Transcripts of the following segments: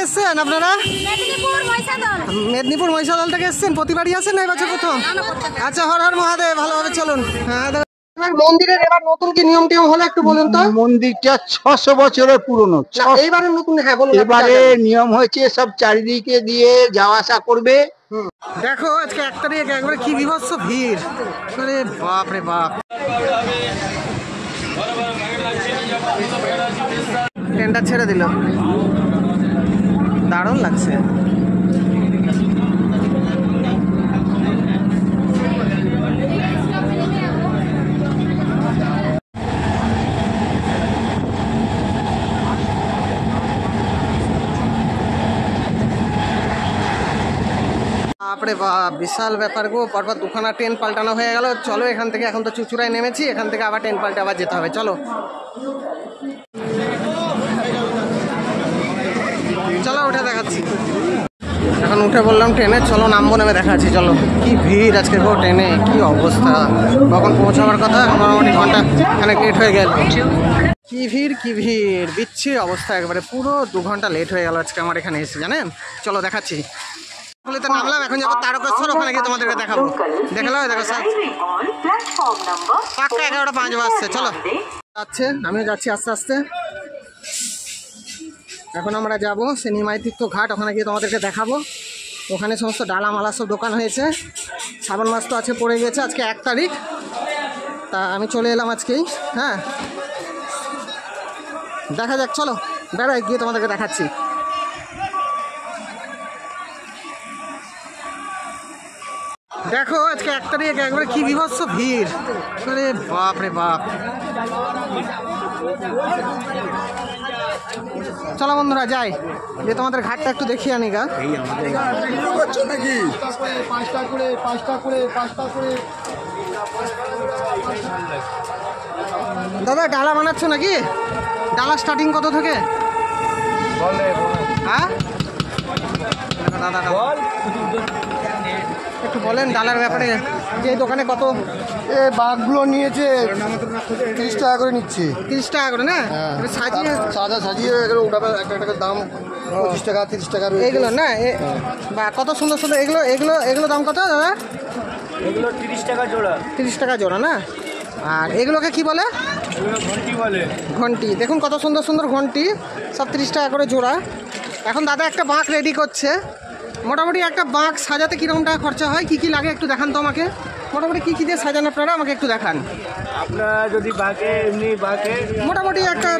এসছেন আপনারা? মেদিনীপুর মহিষাদল থেকে এসছেন। প্রতিবারই আসেন না এবছর প্রথম? আচ্ছা, হর হর মহাদেব। ভালোভাবে চলুন। হ্যাঁ, মন্দিরের এবার নতুন কি নিয়ম টিয়ম হলো একটু বলুন তো। মন্দিরটা 600 বছরের পুরনো। এইবারে নতুন, হ্যাঁ বলুন। এবারে নিয়ম হয়েছে সব চারিদিকে দিয়ে যাওয়া আসা করবে। দেখো আজকে 1 তারিখ, একবারে কি বিভৎস ভিড়। আরে বাপ রে বাপ। ট্রেনটা ছেড়ে দিল, দারুণ লাগছে। বাপরে বাপ, বিশাল ব্যাপার গো। পরপর দুখানা ট্রেন পাল্টানো হয়ে গেল। চলো এখান থেকে, এখন তো চুচুড়ায় নেমেছি, এখান থেকে আবার ট্রেন পাল্টে আবার যেতে হবে। চলো চলো উঠে দেখাচ্ছি। এখন উঠে বললাম ট্রেনে, চলো নামবো, নেমে দেখাচ্ছি। চলো। কি ভিড় আজকে গো ট্রেনে, কি অবস্থা। কখন পৌঁছাবার কথা, মোটামুটি ঘন্টা খানেক লেট হয়ে গেল। কি ভিড়, কি ভিড়, বিচ্ছিরি অবস্থা একবারে। পুরো 2 ঘন্টা লেট হয়ে গেল আজকে আমার এখানে এসে, জানেন। চলো দেখাচ্ছি। নামলাম, এখন যাবো তারকেশ্বর, ওখানে গিয়ে তোমাদেরকে দেখাবো। দেখালো, দেখো স্যার পাক্কা 11:05 বাজছে। চলো যাচ্ছে, আমিও যাচ্ছি আস্তে আস্তে। এখন আমরা যাব সিনেমাই তীর্থ ঘাট, ওখানে গিয়ে তোমাদেরকে দেখাবো। ওখানে সমস্ত ডালা মালা সব দোকান হয়েছে। শ্রাবণ মাস তো আছে, পড়ে গেছে। আজকে 1 তারিখ, তা আমি চলে এলাম আজকেই। হ্যাঁ, দেখা যাক, চলো বেড়াই, গিয়ে তোমাদেরকে দেখাচ্ছি। দেখো আজকে 1 তারিখ, একবারে কি বিভৎস ভিড়। আরে বাপ রে বাপ। চলো বন্ধুরা যাই, যে তোমাদের ঘাটটা একটু দেখিয়ে আনি গা। দাদা ডালা বানাচ্ছ নাকি? ডালা স্টার্টিং কত থেকে? হ্যাঁ দাদা একটু বলেন ডালার ব্যাপারে, যে দোকানে কত বাঘগুলো নিয়েছে 30 টাকা করে নিচ্ছে। 30 টাকা করে না? সাজিয়ে সাদা সাজিয়ে ওটা একটা দাম 25 টাকা 30 টাকা এইগুলো না? বা কত সুন্দর সুন্দর এগুলো। এগুলো দাম কত দাদা? এগুলো 30 টাকা জোড়া। 30 টাকা জোড়া না? আর এগুলোকে কি বলে? ঘন্টি বলে। ঘন্টি। দেখুন কত সুন্দর সুন্দর ঘন্টি, সব 30 টাকা করে জোড়া। এখন দাদা একটা বাঁক রেডি করছে। মোটামুটি একটা বাঁক সাজাতে কীরকম টাকা খরচা হয়, কী কী লাগে একটু দেখান তো আমাকে। মোটামুটি কী কী দিয়ে সাজান আপনারা, আমাকে একটু দেখান। আপনারা যদি বাঁকে এমনি বাঁকে মোটামুটি একটা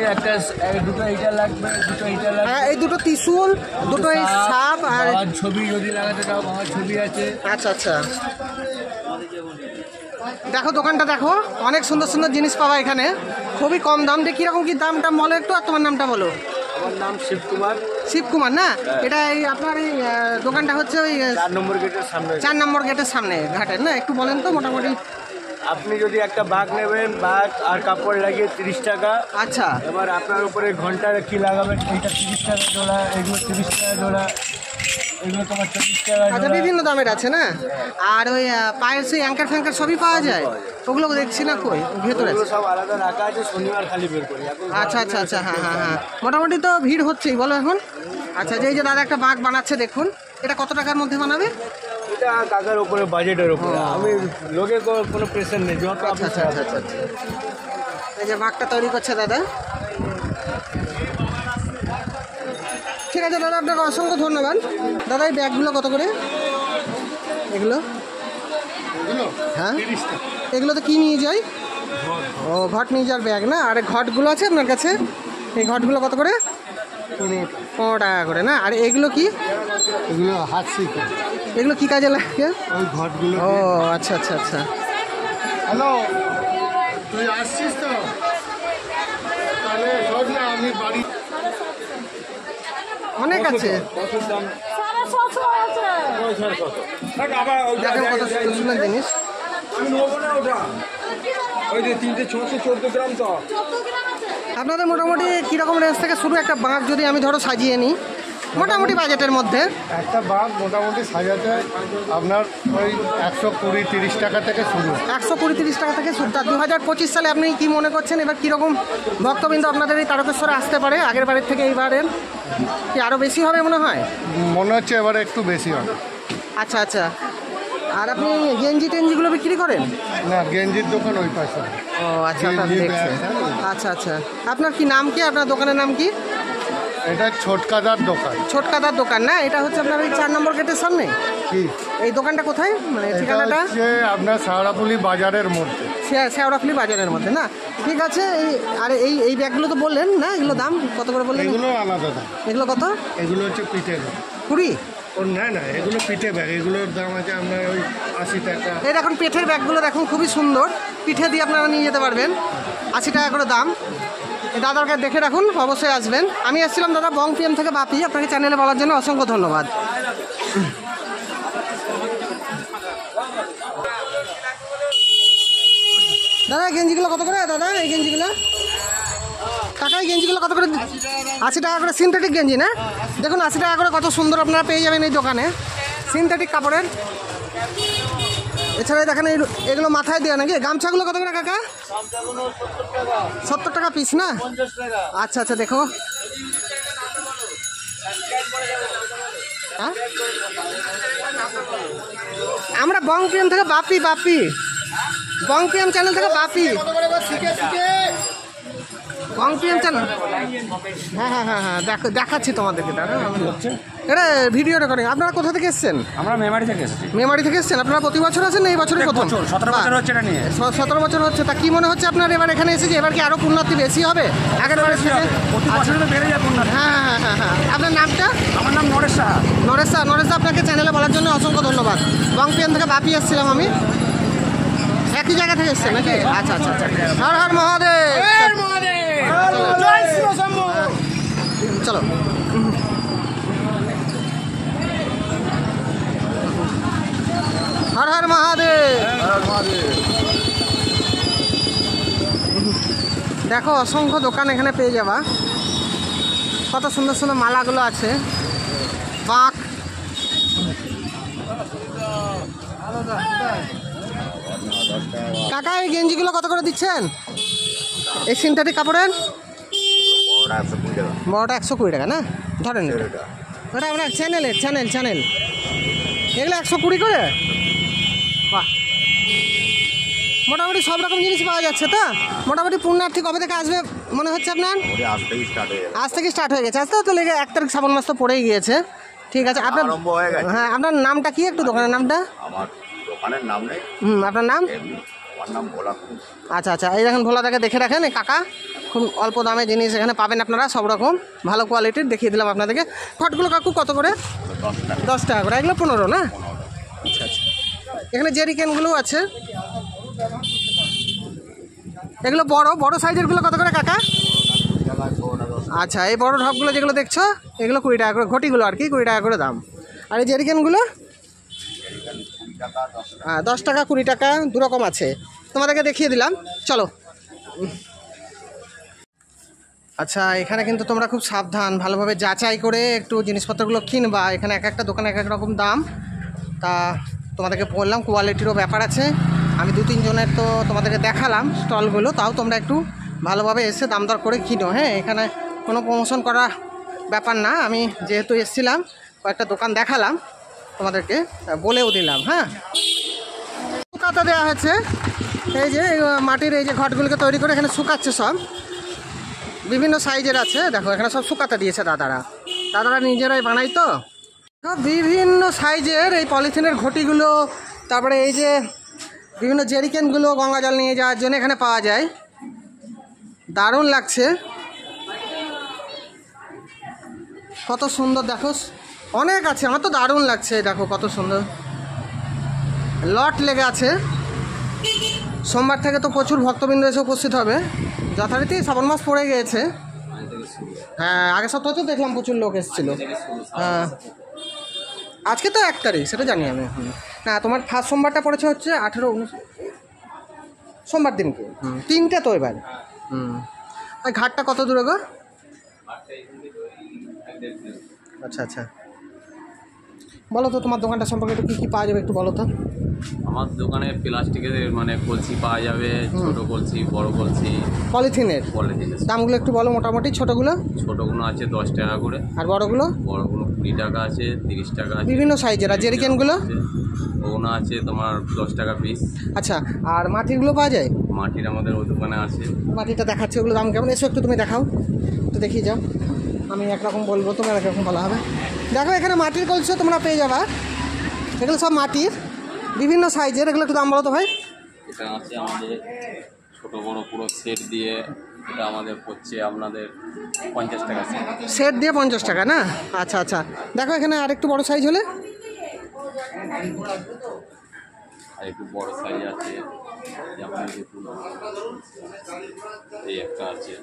দুটো এইটা লাগবে, দুটো এইটা লাগবে। হ্যাঁ, এই দুটো ত্রিশূল, দুটো এই সাপ, আর ছবি যদি লাগাতে চাও আমার ছবি আছে। আচ্ছা আচ্ছা, দেখো দোকানটা দেখো, অনেক সুন্দর সুন্দর জিনিস পাওয়া এখানে, খুবই কম দাম দিয়ে। কীরকম কী দামটা বলো একটু, আর তোমার নামটা বলো। আমার নাম শিবকুমার। শিবকুমার না? এটা এই আপনার এই দোকানটা হচ্ছে ওই 4 নম্বর গেটের সামনে। 4 নম্বর গেটের সামনে ঘাটের না? একটু বলেন তো মোটামুটি। আপনি যদি একটা বাঘ নেবেন, বাঘ আর কাপড় লাগিয়ে 30 টাকা। আচ্ছা, এবার আপনার উপরে ঘন্টা কি লাগাবেন, এইটা 30 টাকা জোড়া, এগুলো 30 টাকা জোড়া, এগুলো তোমার 40 টাকা। আচ্ছা, বিভিন্ন দামের আছে না? আর ওই পায়ের সেই অ্যাঙ্কার ফ্যাঙ্কার সবই পাওয়া যায়? ওগুলো দেখছি না, কই ভেতরে সব আলাদা রাখা আছে, শনিবার খালি বের করি। আচ্ছা আচ্ছা আচ্ছা, হ্যাঁ হ্যাঁ হ্যাঁ, মোটামুটি তো ভিড় হচ্ছেই বলো এখন। আচ্ছা, যে দাদা একটা বাঘ বানাচ্ছে দেখুন, এটা কত টাকার মধ্যে বানাবে? এটা টাকার উপরে, বাজেটের উপরে। আমি লোকের কোনো প্রেশার নেই, যত আপনি। আচ্ছা আচ্ছা আচ্ছা, এই যে বাঘটা তৈরি করছে দাদা। ঠিক আছে দাদা, আপনাকে অসংখ্য ধন্যবাদ। দাদা এই ব্যাগগুলো কত করে? এগুলো হ্যাঁ, এগুলো তো কি নিয়ে যাই? ও ঘট নিয়ে যাওয়ার ব্যাগ না? আর ঘটগুলো আছে আপনার কাছে? এই ঘটগুলো কত করে? 15 টাকা করে না? আর এগুলো কি? এগুলো হাত শিল্প। এগুলো কি কাজে লাগে? ওই ঘটগুলো। ও আচ্ছা আচ্ছা আচ্ছা। হ্যালো, তুই আসছিস তো? তাহলে শোন না, আমি বাড়ি। অনেক আছে, দেখেন কত সুন্দর সুন্দর জিনিস। আপনাদের মোটামুটি কীরকম রেঞ্জ থেকে শুরু? একটা বাঁক যদি আমি ধরো সাজিয়ে নিই, মোটামুটি বাজেটের মধ্যে? একটা বাঘ মোটামুটি সাজাতে আপনার ওই 120-30 টাকা থেকে শুরু। 120-30 টাকা থেকে শুরু। 2025 সালে আপনি কি মনে করছেন এবার কীরকম ভক্তবৃন্দ আপনাদের এই তারকেশ্বরে আসতে পারে আগের বারের থেকে এইবারের? কি আরও বেশি হবে মনে হয়? মনে হচ্ছে এবারে একটু বেশি হবে। আচ্ছা আচ্ছা। আর আপনি গেঞ্জি টেঞ্জিগুলো বিক্রি করেন? না, গেঞ্জির দোকান ওই পাশে। ও আচ্ছা, আপনার গেঞ্জি, দেখছেন। ব্যাগ। আচ্ছা আচ্ছা। আপনার কি নাম কি? আপনার দোকানের নাম কি? এটা ছোটকাদার দোকান। ছোটকাদার দোকান না? এটা হচ্ছে আপনার ওই 4 নম্বর গেটের সামনে। কি এই দোকানটা কোথায়, মানে এটা ঠিকানাটা? হচ্ছে আপনার শেওড়াফুলি বাজারের মধ্যে। শেওড়াফুলি বাজারের মধ্যে না? ঠিক আছে। এই ব্যাগগুলো তো বললেন না, এগুলো দাম কত করে বললেন? এগুলো আলাদা দাম। এগুলো কত? এগুলো হচ্ছে পিঠে ব্যাগ। 20? ও না না, এগুলো পিঠে ব্যাগ। এগুলোর দাম আছে আপনার ওই 80 টাকা। এই দেখুন পিঠের ব্যাগগুলো দেখুন, খুবই সুন্দর। পিঠে দিয়ে আপনারা নিয়ে যেতে পারবেন। 80 টাকা করে দাম। এই দাদাকে দেখে রাখুন, অবশ্যই আসবেন। আমি এসেছিলাম দাদা বং পিএম থেকে বাপি। আপনাকে চ্যানেলে বলার জন্য অসংখ্য ধন্যবাদ। দাদা গেঞ্জিগুলো কত করে দাদা? এই গেঞ্জিগুলো কাকা, এই গেঞ্জিগুলো কত করে? 80 টাকা করে। সিনথেটিক গেঞ্জি না? দেখুন 80 টাকা করে কত সুন্দর আপনারা পেয়ে যাবেন এই দোকানে, সিনথেটিক কাপড়ের। এছাড়া দেখেন এগুলো মাথায় দেওয়া নাকি? গামছাগুলো কত করে কাকা? 70 টাকা পিস না? আচ্ছা আচ্ছা। দেখো হ্যাঁ, আমরা বং পিএম থেকে বাপি বং পিএম চ্যানেল থেকে বাপি। বং পিএম চ্যানেল। হ্যাঁ হ্যাঁ হ্যাঁ হ্যাঁ, দেখাচ্ছি তোমাদেরকে। দাঁড়া, এটা ভিডিও রেকর্ডিং। আপনারা কোথা থেকে এসেছেন? আমরা মেমারি থেকে এসেছি। মেমারি থেকে এসেছেন? আপনারা প্রতি বছর আছেন না এই বছরই প্রথম? 17 বছর হচ্ছে এটা নিয়ে। 17 বছর হচ্ছে। তা কি মনে হচ্ছে আপনার এবার এখানে এসেছে, এবার কি আরো উন্নতি বেশি হবে আগের বারের থেকে? প্রতি বছর তো বেড়ে যায় পণ্য। হ্যাঁ হ্যাঁ হ্যাঁ হ্যাঁ। আপনার নামটা? আমার নাম নরেশ সাহা। নরেশ দা, আপনাকে চ্যানেলে বলার জন্য অসংখ্য ধন্যবাদ। বং পিএম থেকে বাপি এসেছিলাম আমি। একই জায়গা থেকে এসছেন নাকি? আচ্ছা আচ্ছা আচ্ছা। হর হর মহাদেব। চলো হর হর মহাদেব। দেখো অসংখ্য দোকান এখানে পেয়ে যাবা। কত সুন্দর সুন্দর মালাগুলো আছে। বাঁক। কাকা এই গেঞ্জিগুলো কত করে দিচ্ছেন? এই সিনথেটিক কাপড়ের বড়টা 120 টাকা না? ধরেন ওটা আপনার চ্যানেল এগুলো 120 করে। বাহ, মোটামুটি সব রকম জিনিস পাওয়া যাচ্ছে তো। মোটামুটি পুণ্যার্থী কবে থেকে আসবে মনে হচ্ছে আপনার? আজ থেকে স্টার্ট হয়ে গেছে। আজ তো লেগে 1 তারিখ শ্রাবণ মাস তো পড়েই গিয়েছে। ঠিক আছে। আপনার হ্যাঁ, আপনার নামটা কি? একটু দোকানের নামটা। আমার দোকানের নাম নেই। আপনার নাম? আমার নাম ভোলা। আচ্ছা আচ্ছা। এই দেখেন ভোলাদাকে দেখে রাখেন। এই কাকা খুব অল্প দামে জিনিস এখানে পাবেন আপনারা, সব রকম ভালো কোয়ালিটির দেখিয়ে দিলাম আপনাদেরকে। খটগুলো কাকু কত করে? 10 টাকা করে। এগুলো 15 না? আচ্ছা আচ্ছা। এখানে জেরিকেনগুলো আছে। এগুলো বড় সাইজেরগুলো কত করে কাকা? আচ্ছা, এই বড় ঢপগুলো যেগুলো দেখছো এগুলো 20 টাকা করে। ঘটিগুলো আর কি 20 টাকা করে দাম। আর এই জেরিকেনগুলো 10 টাকা 20 টাকা, দুরকম আছে। তোমাদেরকে দেখিয়ে দিলাম। চলো। আচ্ছা, এখানে কিন্তু তোমরা খুব সাবধান, ভালোভাবে যাচাই করে একটু জিনিসপত্রগুলো কিনবা। এখানে এক একটা দোকানে এক এক রকম দাম। তা তোমাদেরকে বললাম কোয়ালিটিরও ব্যাপার আছে। আমি 2-3 জনের তো তোমাদেরকে দেখালাম স্টলগুলো। তাও তোমরা একটু ভালোভাবে এসে দাম দর করে কিনো। হ্যাঁ, এখানে কোনো প্রমোশন করা ব্যাপার না। আমি যেহেতু এসেছিলাম কয়েকটা দোকান দেখালাম তোমাদেরকে, বলেও দিলাম। হ্যাঁ, শুকাতে দেওয়া হয়েছে। এই যে মাটির এই যে ঘটগুলোকে তৈরি করে এখানে শুকাচ্ছে সব। বিভিন্ন সাইজের আছে। দেখো এখানে সব শুকাতে দিয়েছে দাদারা নিজেরাই বানাই তো। বিভিন্ন সাইজের এই পলিথিনের ঘটিগুলো, তারপরে এই যে বিভিন্ন জেরিকেনগুলো গঙ্গা জল নিয়ে যাওয়ার জন্য এখানে পাওয়া যায়। দারুণ লাগছে, কত সুন্দর। দেখো অনেক আছে, আমার তো দারুণ লাগছে। দেখো কত সুন্দর লট লেগে আছে। সোমবার থেকে তো প্রচুর ভক্তবৃন্দ এসে উপস্থিত হবে। যথারীতি শ্রাবণ মাস পড়ে গিয়েছে। হ্যাঁ, আগের সপ্তাহে তো দেখলাম প্রচুর লোক এসেছিলো। হ্যাঁ, আজকে তো 1 তারিখ, সেটা জানি আমি। না, তোমার ফার্স্ট সোমবারটা পড়েছে হচ্ছে 18, 19 সোমবার দিনকে। 3টে তো এবার। আর ঘাটটা কত দূরে গো? আচ্ছা আচ্ছা, বলো তো তোমার দোকানটা সম্পর্কে একটু কী কী পাওয়া যাবে একটু বলো তো। আমার দোকানে প্লাস্টিকের মানে কলসি পাওয়া যাবে, ছোট কলসি, বড় কলসি, পলিথিনের পলিথিনের। দামগুলো একটু বলো মোটামুটি। ছোটোগুলো ছোটগুলো আছে 10 টাকা করে, আর বড়গুলো? বড়গুলো 20 টাকা আছে, 30 টাকা আছে, বিভিন্ন সাইজের। আর জেরিকেনগুলো? ওগুলো আছে তোমার 10 টাকা পিস। আচ্ছা, আর মাটিরগুলো পাওয়া যায়? মাটির আমাদের ওই দোকানে আছে। মাটিটা দেখাচ্ছে, ওগুলো দাম কেমন? এসো একটু তুমি দেখাও তো, দেখিয়ে যাও। আমি একরকম বলবো, তোমার একরকম বলা হবে। দেখো এখানে মাটির কলসিও তোমরা পেয়ে যাবা। এগুলো সব মাটির বিভিন্ন সাইজের। এগুলো একটু দাম বলো তো ভাই। এটা আছে আমাদের ছোট বড় পুরো সেট দিয়ে, এটা আমাদের পড়ছে আপনাদের 50 টাকা সেট দিয়ে 50 টাকা না? আচ্ছা আচ্ছা, দেখো এখানে আর একটু বড় সাইজ হলে। আর একটু বড় সাইজ আছে, যেমন এই একটা আছে।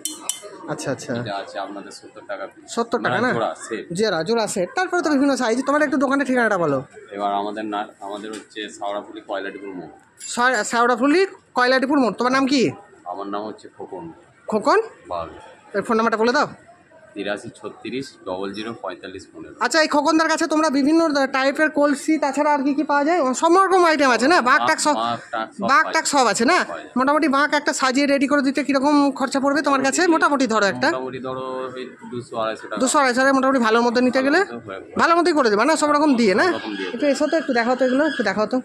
আচ্ছা আচ্ছা, এটা আছে আপনাদের 70 টাকা পিস। 70 টাকা না? জোড়া সেট, জোড়া সেট। তারপরে তো বিভিন্ন সাইজ। তোমার একটু দোকানের ঠিকানাটা বলো। এবার আমাদের হচ্ছে সাওড়াপুলি কয়লাডিপুর মোড়। শেওড়াফুলি কয়লাডিপুর মোড়। তোমার নাম কি? আমার নাম হচ্ছে খোকন খোকন বাগ। এর ফোন নাম্বারটা বলে দাও। 83 36 00 45 15। আচ্ছা, এই খোকনদার কাছে তোমরা বিভিন্ন টাইপের কলসি, তাছাড়া আর কি কি পাওয়া যায়? সব রকম আইটেম আছে না? বাঘ টাক সব আছে না? মোটামুটি বাঘ একটা সাজিয়ে রেডি করে দিতে কীরকম খরচা পড়বে তোমার কাছে মোটামুটি? ধরো একটা মোটামুটি ধরো 200-250 টাকা। 200-250 মোটামুটি ভালোর মধ্যে নিতে গেলে ভালোর মধ্যেই করে দেবে না? সব রকম দিয়ে না? একটু এসো তো, একটু দেখাও তো এগুলো, একটু দেখাও তো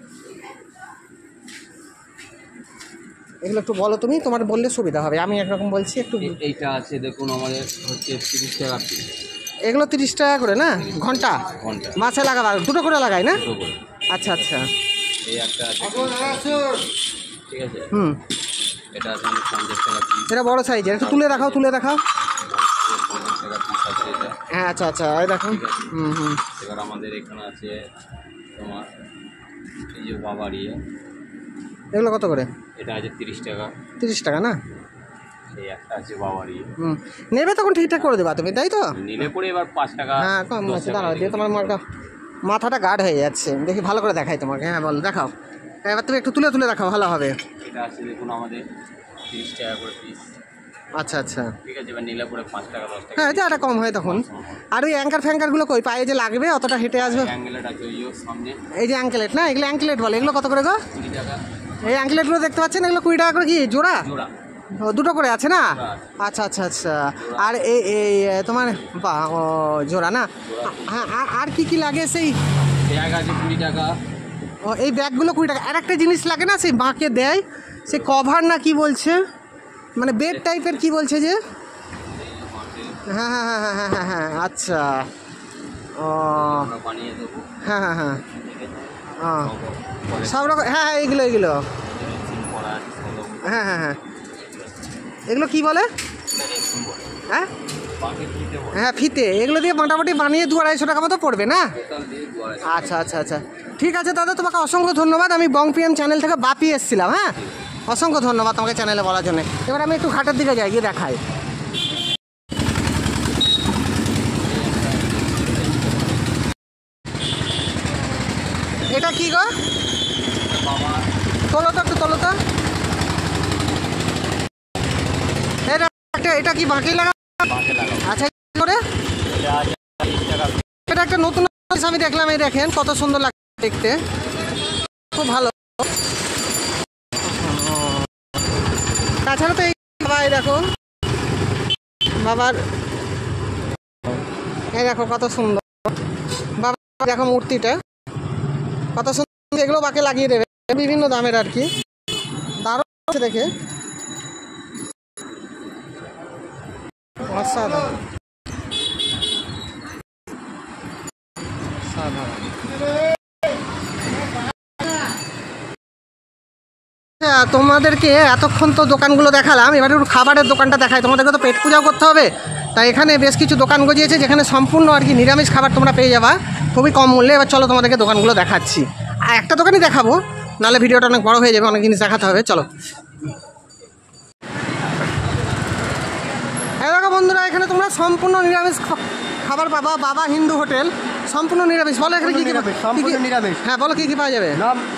এগুলো একটু বলো তুমি। তোমার বললে সুবিধা হবে, আমি একরকম বলছি একটু। এইটা আছে দেখুন, আমাদের হচ্ছে 30 টাকা পিস। এগুলো 30 টাকা করে না? ঘন্টা ঘন্টা মাছে লাগাবা? দুটো করে লাগাই না? দুটো করে। আচ্ছা আচ্ছা, এই একটা আছে, ঠিক আছে। হুম, এটা আছে আমাদের 50 টাকা পিস। এটা বড় সাইজের। একটু তুলে দেখাও, তুলে দেখাও। 50 টাকা পিস আছে এটা। হ্যাঁ আচ্ছা আচ্ছা, এই দেখো। হুম হুম। এবার আমাদের এখানে আছে তোমার এই যে বাবারি, এগুলো কত করে? এটা আছে 30 টাকা। 30 টাকা না? এই একটা আছে বাবারি। হুম, নেবে তখন ঠিকঠাক করে দেবা তুমি, তাই তো? নিলে পরে এবার 5 টাকা। হ্যাঁ কম আছে, দাঁড়াও দিয়ে তোমার মাথাটা গাঢ় হয়ে যাচ্ছে। দেখি ভালো করে দেখাই তোমাকে। হ্যাঁ বল, দেখাও। এবার তুমি একটু তুলে তুলে দেখাও, ভালো হবে। এটা আছে দেখুন আমাদের 30 টাকা করে পিস। আচ্ছা আচ্ছা, ঠিক আছে, এবার নিলে পরে 5 টাকা 10 টাকা। হ্যাঁ এটা একটা কম হয় তখন। আর ওই অ্যাঙ্কারগুলো কই পায়ে যে লাগবে অতটা হেঁটে আসবে? অ্যাঙ্গেলেট আছে ওই সামনে, এই যে অ্যাঙ্কেলেট না, এগুলো অ্যাঙ্কেলেট বলে। এগুলো কত করে গো? 20 টাকা। এই অ্যাঙ্কেলেটগুলো দেখতে পাচ্ছেন, এগুলো 20 টাকা করে কি জোড়া? জোড়া ও, দুটো করে আছে না? আচ্ছা আচ্ছা আচ্ছা। আর এই এই তোমার ও জোড়া না? হ্যাঁ, আর কি কি লাগে? সেই ব্যাগ আছে 20 টাকা। ও, এই ব্যাগগুলো 20 টাকা। আর একটা জিনিস লাগে না, সেই বাঁকে দেয়, সেই কভার না কি বলছে, মানে বেড টাইপের কি বলছে যে? হ্যাঁ হ্যাঁ হ্যাঁ হ্যাঁ হ্যাঁ হ্যাঁ, আচ্ছা। ও আমরা বানিয়ে দেবো। হ্যাঁ হ্যাঁ হ্যাঁ, সব রকম। হ্যাঁ হ্যাঁ, এইগুলো হ্যাঁ হ্যাঁ হ্যাঁ, এগুলো কি বলে? হ্যাঁ হ্যাঁ, ফিতে। এগুলো দিয়ে মোটামুটি বানিয়ে 200-250 টাকা মতো পড়বে না? আচ্ছা আচ্ছা আচ্ছা, ঠিক আছে দাদা, তোমাকে অসংখ্য ধন্যবাদ। আমি বং পিএম চ্যানেল থেকে বাপি এসেছিলাম। হ্যাঁ, অসংখ্য ধন্যবাদ তোমাকে চ্যানেলে বলার জন্য। এবার আমি একটু ঘাটের দিকে যাই, গিয়ে দেখাই। এটা কি গো? তোলো তো, একটু তোলো তো। এটা কি বাঁকি লাগা? আচ্ছা, কি করে? এটা একটা নতুন আমি দেখলাম। এই দেখেন কত সুন্দর লাগে দেখতে, খুব ভালো। তাছাড়া তো এই বাবা, এই দেখো বাবার, এই দেখো কত সুন্দর বাবা, দেখো মূর্তিটা কত সুন্দর। এগুলো বাকি লাগিয়ে দেবে, বিভিন্ন দামের আর কি, দারুণ দেখে। অসাধারণ তোমাদেরকে এতক্ষণ তো দোকানগুলো দেখালাম, এবার একটু খাবারের দোকানটা দেখাই। তোমাদেরকে তো পেট পূজাও করতে হবে, তাই এখানে বেশ কিছু দোকান গজিয়েছে যেখানে সম্পূর্ণ আর কি নিরামিষ খাবার তোমরা পেয়ে যাবা খুবই কম মূল্যে। এবার চলো তোমাদেরকে দোকানগুলো দেখাচ্ছি। আর একটা দোকানই দেখাবো, নাহলে ভিডিওটা অনেক বড় হয়ে যাবে, অনেক জিনিস দেখাতে হবে। চলো। দেখো বন্ধুরা, এখানে তোমরা সম্পূর্ণ নিরামিষ খাবার পাবা। বাবা হিন্দু হোটেল, সম্পূর্ণ নিরামিষ। বলো এখানে কি কি? সম্পূর্ণ নিরামিষ। হ্যাঁ বলো, কি কি পাওয়া যাবে?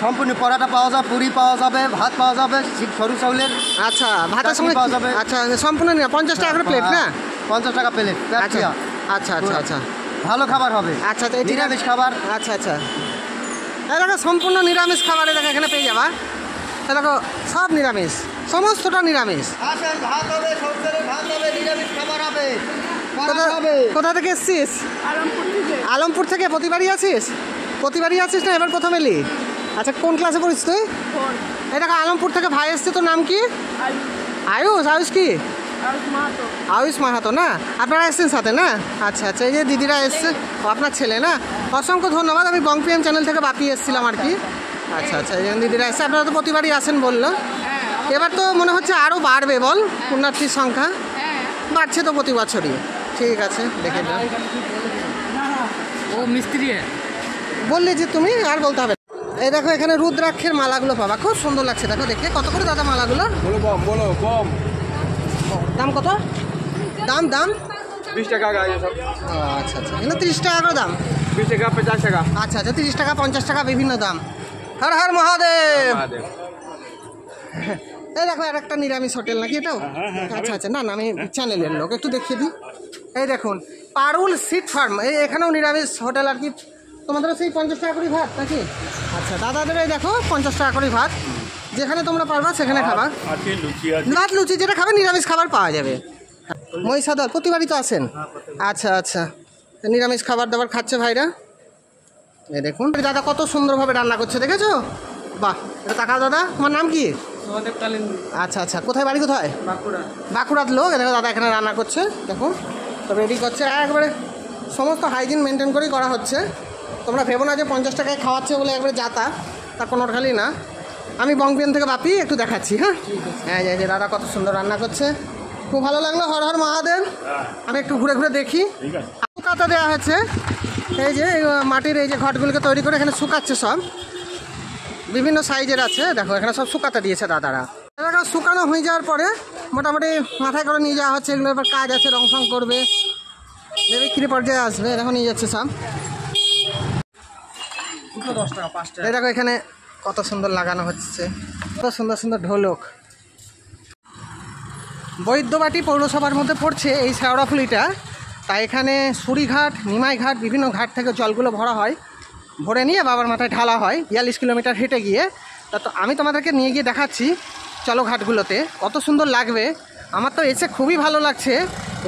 সম্পূর্ণ পরাটা পাওয়া যাবে, পুরি পাওয়া যাবে, ভাত পাওয়া যাবে, সরু চাউলের। আচ্ছা, ভাতের সঙ্গে পাওয়া যাবে। আচ্ছা, সম্পূর্ণ 50 টাকা করে প্লেট না? 50 টাকা প্লেট। আচ্ছা আচ্ছা আচ্ছা আচ্ছা, ভালো খাবার হবে। আচ্ছা আচ্ছা, এটা নিরামিষ খাবার। আচ্ছা আচ্ছা, এই দেখো সম্পূর্ণ নিরামিষ খাবার দেখো এখানে পেয়ে যাবা। এই দেখো সব নিরামিষ, সমস্তটা নিরামিষ। আসেন, ভাত হবে, সরষের ভাত হবে, নিরামিষ খাবার হবে, কোথা থেকে এসছিস? আলমপুর থেকে। প্রতিবারই আছিস? প্রতিবারই আছিস না এবার প্রথম এলি? আচ্ছা, কোন ক্লাসে পড়িস তুই? এই দেখো আলমপুর থেকে ভাই এসছে, তোর নাম কি? আয়ুষ। আয়ুষ কি? আয়ুষ মাহাতো না? আপনারা এসছেন সাথে না? আচ্ছা আচ্ছা, এই যে দিদিরা এসছে, ও আপনার ছেলে না? অসংখ্য ধন্যবাদ। আমি বংপিএম চ্যানেল থেকে বাপি এসেছিলাম আর কি। আচ্ছা আচ্ছা, এই যে দিদিরা এসছে। আপনারা তো প্রতিবারই আসেন বললো, এবার তো মনে হচ্ছে আরও বাড়বে বল পুণ্যার্থীর সংখ্যা? বাড়ছে তো প্রতি বছরই। ঠিক আছে, দেখে যাও। ও মিস্ত্রি বললে যে তুমি আর বলতে হবে। এই দেখো এখানে রুদ্রাক্ষের মালাগুলো পাবা, খুব সুন্দর লাগছে। দেখো দেখে কত করে দাদা মালাগুলো? বলো কম। দাম কত? দাম দাম 20 টাকা গায়ে সব। ও আচ্ছা আচ্ছা, এগুলো 30 টাকা করে দাম। 20 টাকা 50 টাকা। আচ্ছা আচ্ছা, 30 টাকা 50 টাকা বিভিন্ন দাম। হর হর মহাদেব। এই দেখো আর একটা নিরামিষ হোটেল নাকি এটাও? আচ্ছা আচ্ছা, না না আমি চ্যানেলের লোক, একটু দেখিয়ে দিই। এই দেখুন পারুল সিট ফার্ম, এই এখানেও নিরামিষ হোটেল আর কি। তোমাদেরও সেই 50 টাকা করে ভাত নাকি? আচ্ছা, দাদাদের এই দেখো 50 টাকা করে ভাত, যেখানে তোমরা পারবা সেখানে খাবা। ভাত লুচি যেটা খাবে নিরামিষ খাবার পাওয়া যাবে। মহিষাদল প্রতিবারই তো আসেন? আচ্ছা আচ্ছা, নিরামিষ খাবার দাবার খাচ্ছে ভাইরা। এই দেখুন দাদা কত সুন্দরভাবে রান্না করছে, দেখেছো? বাহ, এটা টাকা দাদা। তোমার নাম কি? আচ্ছা আচ্ছা, কোথায় বাড়ি কোথায়? বাঁকুড়ার লোক। দেখো দাদা এখানে রান্না করছে, দেখুন তো রেডি করছে একবারে, সমস্ত হাইজিন মেনটেন করেই করা হচ্ছে। তোমরা ভেবো না যে 50 টাকায় খাওয়াচ্ছে বলে একবারে যাতা, তা কোনো খালি না। আমি বংপিএম থেকে বাপি একটু দেখাচ্ছি। হ্যাঁ হ্যাঁ, যে দাদা কত সুন্দর রান্না করছে, খুব ভালো লাগলো। হর হর মহাদেব। আমি একটু ঘুরে ঘুরে দেখি। শুকাতে দেওয়া হয়েছে, এই যে মাটির এই যে ঘটগুলোকে তৈরি করে এখানে শুকাচ্ছে সব, বিভিন্ন সাইজের আছে। দেখো এখানে সব শুকাতে দিয়েছে দাদারা। এবার শুকানো হয়ে যাওয়ার পরে মোটামুটি মাথায় করে নিয়ে যাওয়া হচ্ছে। এগুলো এবার কাজ আছে, রং ফং করবে, বিক্রি পর্যায়ে আসবে। দেখো নিয়ে যাচ্ছে সব। 10 টাকা 5 টাকা। এই দেখো এখানে কত সুন্দর লাগানো হচ্ছে, কত সুন্দর সুন্দর ঢোলক। বৈদ্যবাটি পৌরসভার মধ্যে পড়ছে এই শেওড়াফুলিটা, তাই এখানে সুরিঘাট, নিমাইঘাট, বিভিন্ন ঘাট থেকে জলগুলো ভরা হয়, ভরে নিয়ে বাবার মাথায় ঢালা হয় 42 কিলোমিটার হেঁটে গিয়ে। তা তো আমি তোমাদেরকে নিয়ে গিয়ে দেখাচ্ছি, চলো ঘাটগুলোতে, কত সুন্দর লাগবে। আমার তো এসে খুবই ভালো লাগছে,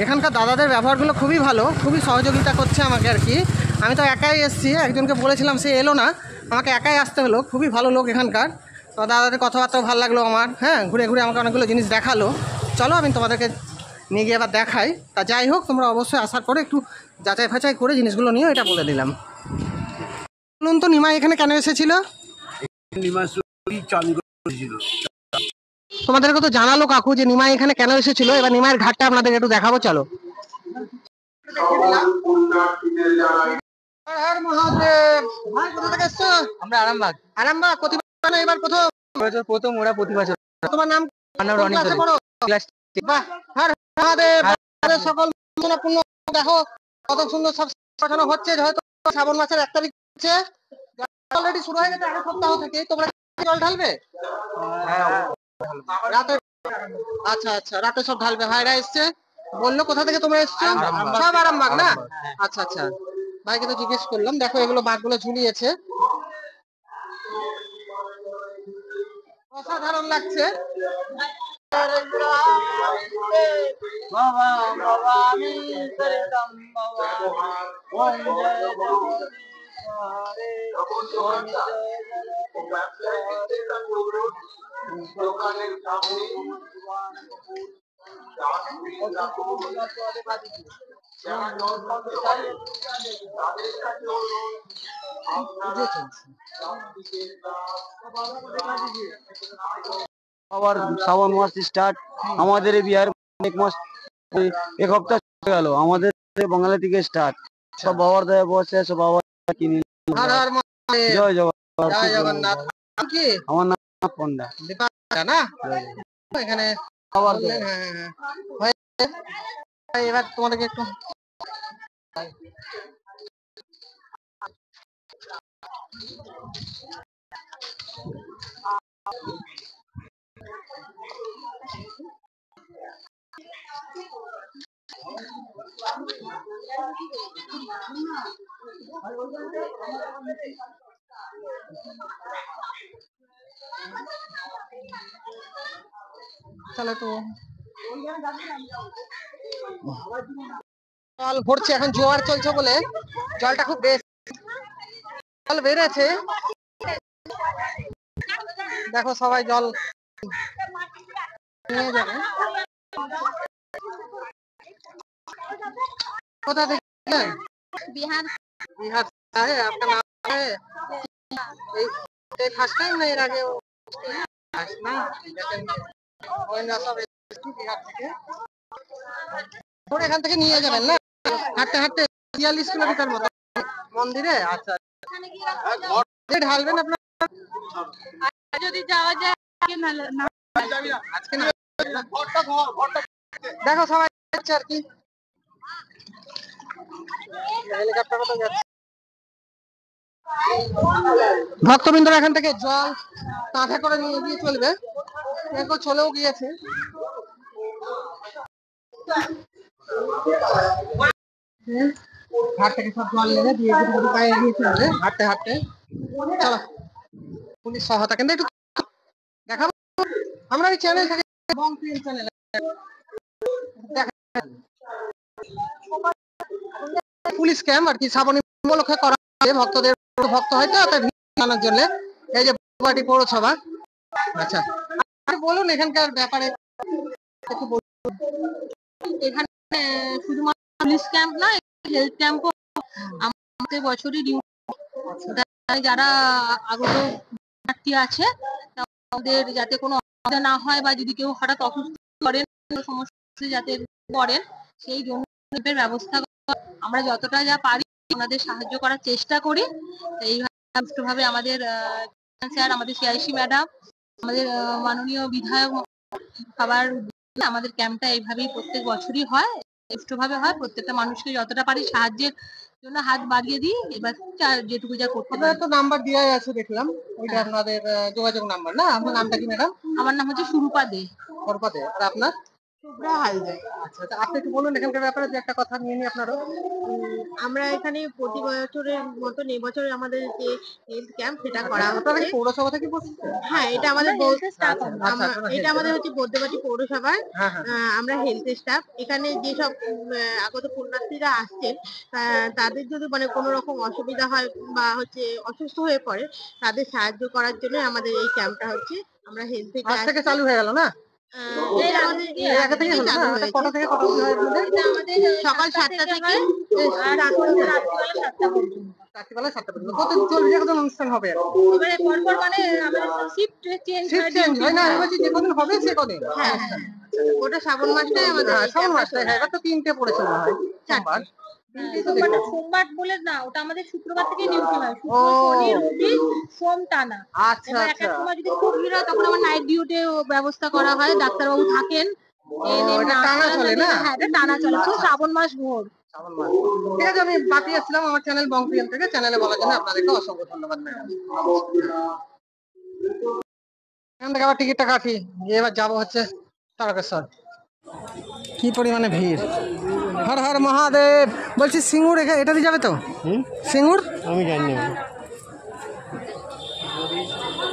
এখানকার দাদাদের ব্যবহারগুলো খুবই ভালো, খুবই সহযোগিতা করছে আমাকে আর কি। আমি তো একাই এসেছি, একজনকে বলেছিলাম সে এলো না, আমাকে একাই আসতে হলো। খুবই ভালো লোক এখানকার, তো দাদাদের কথাবার্তাও ভালো লাগলো আমার। হ্যাঁ, ঘুরে ঘুরে আমাকে অনেকগুলো জিনিস দেখালো। চলো আমি তোমাদেরকে নিয়ে গিয়ে আবার দেখাই। তা যাই হোক, তোমরা অবশ্যই আসার পরে একটু যাচাই ফাচাই করে জিনিসগুলো নিও, এটা বলে দিলাম। বলুন তো নিমাই এখানে কেন এসেছিল? তোমাদেরকে তো জানালো কাকু যে নিমাই এখানে কেন এসেছিল। এবার নিমাইয়ের ঘাটটা আপনাদের একটু দেখাবো, চলো। আমরা আরামবাগ। আরামবাগ। প্রতিবার এবার প্রথম ওরা প্রতি বছর। তোমার নাম? রনি ক্লাস। বাহ, হর মহাদেব। সকল পূর্ণ দেখো কত সুন্দর সব পাঠানো হচ্ছে। হয়তো শ্রাবণ মাসের 1 তারিখ হচ্ছে, অলরেডি শুরু হয়ে গেছে আগের সপ্তাহ থেকে। তোমরা জল ঢালবে রাতে? আচ্ছা আচ্ছা, রাতে সব ঢালবে। ভাইরা এসছে বললো। কোথা থেকে তোমরা এসছো? সব আরামবাগ না? আচ্ছা আচ্ছা, ভাইকে তো জিজ্ঞেস করলাম। দেখো এগুলো বাঘগুলো ঝুলিয়েছে, অসাধারণ লাগছে। বাবা বাবা আমি করিতাম বাবা ওম জয় আবার শ্রাবণ মাস স্টার্ট। আমাদের বিহার এক মাস, 1 সপ্তাহ চলে গেল। আমাদের বাঙালি থেকে স্টার্ট। সব বাবার দয়া বসে, সব বাবা কিনে। হর হর মহাদেব। জয় জগন্নাথ। জয় জগন্নাথ। নাম কি? আমার নাম পন্ডা। না এখানে আবার বললেন, হ্যাঁ হ্যাঁ। এবার তোমাদেরকে একটু চলো তো জল ভরছে, এখন জোয়ার চলছে বলে জলটা খুব বেশ জল বেড়েছে। দেখো সবাই জল নিয়ে যাবে। কোথা থেকে? बिहार बिहार से है। आपका नाम है? फर्स्ट टाइम না এর আগে না বিহার থেকে এখান থেকে নিয়ে যাবেন না হাঁটতে হাঁটতে ৪৬ কিলোমিটার মতো মন্দিরে। আচ্ছা ঢালবেন আপনার যদি যাওয়া যায় আজকে না। দেখো সবাই যাচ্ছে আর কি, হেলিকপ্টারও তো যাচ্ছে। ভক্তবৃন্দরা এখান থেকে জল কাঁধে করে নিয়ে গিয়ে চলবে, এরপর চলেও গিয়েছে। ঘাট থেকে সব জল নেবে দিয়ে পায়ে গিয়ে চলবে হাঁটতে হাঁটতে। চলো পুলিশ সহায়তা কিন্তু একটু দেখাবো আমরা এই চ্যানেল থেকে চ্যানেল পুলিশ ক্যাম্প আর কি শ্রাবণী উপলক্ষে করা হয় ভক্তদের, ভক্ত হয়তো জানার জন্য এই যে গুয়াহাটি পৌরসভা। আচ্ছা বলুন এখানকার ব্যাপারে একটু বলুন। এখানে শুধুমাত্র পুলিশ ক্যাম্প না, হেলথ ক্যাম্পও আমাদের বছরই যারা আগত ব্যক্তি আছে তাদের যাতে কোনো অসুবিধা না হয় বা যদি কেউ হঠাৎ অসুস্থ করেন সমস্যা যাতে করেন সেই জন্য ব্যবস্থা আমরা যতটা যা পারি ওনাদের সাহায্য করার চেষ্টা করি। এইভাবে আমাদের স্যার, আমাদের সিআইসি ম্যাডাম, আমাদের মাননীয় বিধায়ক খাবার আমাদের ক্যাম্পটা এইভাবেই প্রত্যেক বছরই হয়, সুষ্ঠুভাবে হয়। প্রত্যেকটা মানুষকে যতটা পারি সাহায্যের জন্য হাত বাড়িয়ে দিই। এবার যেটুকু যা করতে পারি। তো নাম্বার দেওয়াই আছে দেখলাম, ওইটা আপনাদের যোগাযোগ নাম্বার না? আপনার নামটা কি ম্যাডাম? আমার নাম হচ্ছে সুরূপা দে। সুরূপা দে। আর আপনার? শুভ্রা হালদার। আচ্ছা আপনি একটু বলুন এখানকার ব্যাপারে যে একটা কথা নিয়ে নিই আপনারও। আমরা এখানে প্রতি বছরের মতন এবছর আমাদের যে হেলথ ক্যাম্প সেটা করা হচ্ছে। পৌরসভা থেকে বসছে? হ্যাঁ, এটা আমাদের এটা আমাদের হচ্ছে বৈদ্যবাটী পৌরসভার। আমরা হেলথ স্টাফ। এখানে যেসব আগত পুণ্যার্থীরা আসছেন তাদের যদি মানে কোনো রকম অসুবিধা হয় বা হচ্ছে অসুস্থ হয়ে পড়ে তাদের সাহায্য করার জন্য আমাদের এই ক্যাম্পটা হচ্ছে। আমরা হেলথ থেকে চালু হয়ে গেল না? সকাল 7টা থেকে রাত্রিবেলা 7টা পর্যন্ত। কতদিন চলবে? কতদিন অনুষ্ঠান হবে? এবারে পরপর মানে আমাদের শিফট চেঞ্জ হয় না? যে কদিন হবে সে কদিন? হ্যাঁ, ওটা শ্রাবণ মাসটাই আমাদের। শ্রাবণ মাসটাই। হ্যাঁ, এবার তো 3টে পড়েছে মনে হয়। সোমবার বলে না, ওটা আমাদের শুক্রবার থেকে ডিউটি হয়। শুক্র, শনি, রবি, সোম টানা। আচ্ছা একটা সময় যদি খুব ভিড় হয় তখন আমার নাইট ডিউটি ব্যবস্থা করা হয়, ডাক্তারবাবু থাকেন। টানা চলে না? হ্যাঁ, এটা টানা চলে শ্রাবণ মাস ভোর। ঠিক আছে, আমি বাকি আসছিলাম আমার চ্যানেল বংপিয়ান থেকে, চ্যানেলে বলার জন্য আপনাদেরকে অসংখ্য ধন্যবাদ ম্যাডাম। এখান থেকে আবার টিকিটটা কাটি, এবার যাবো হচ্ছে তারকেশ্বর। কি পরিমাণে ভিড়! হর হর মহাদেব। বলছি সিঙ্গুর এটা দিয়ে যাবে তো? সিঙ্গুর আমি জানি না।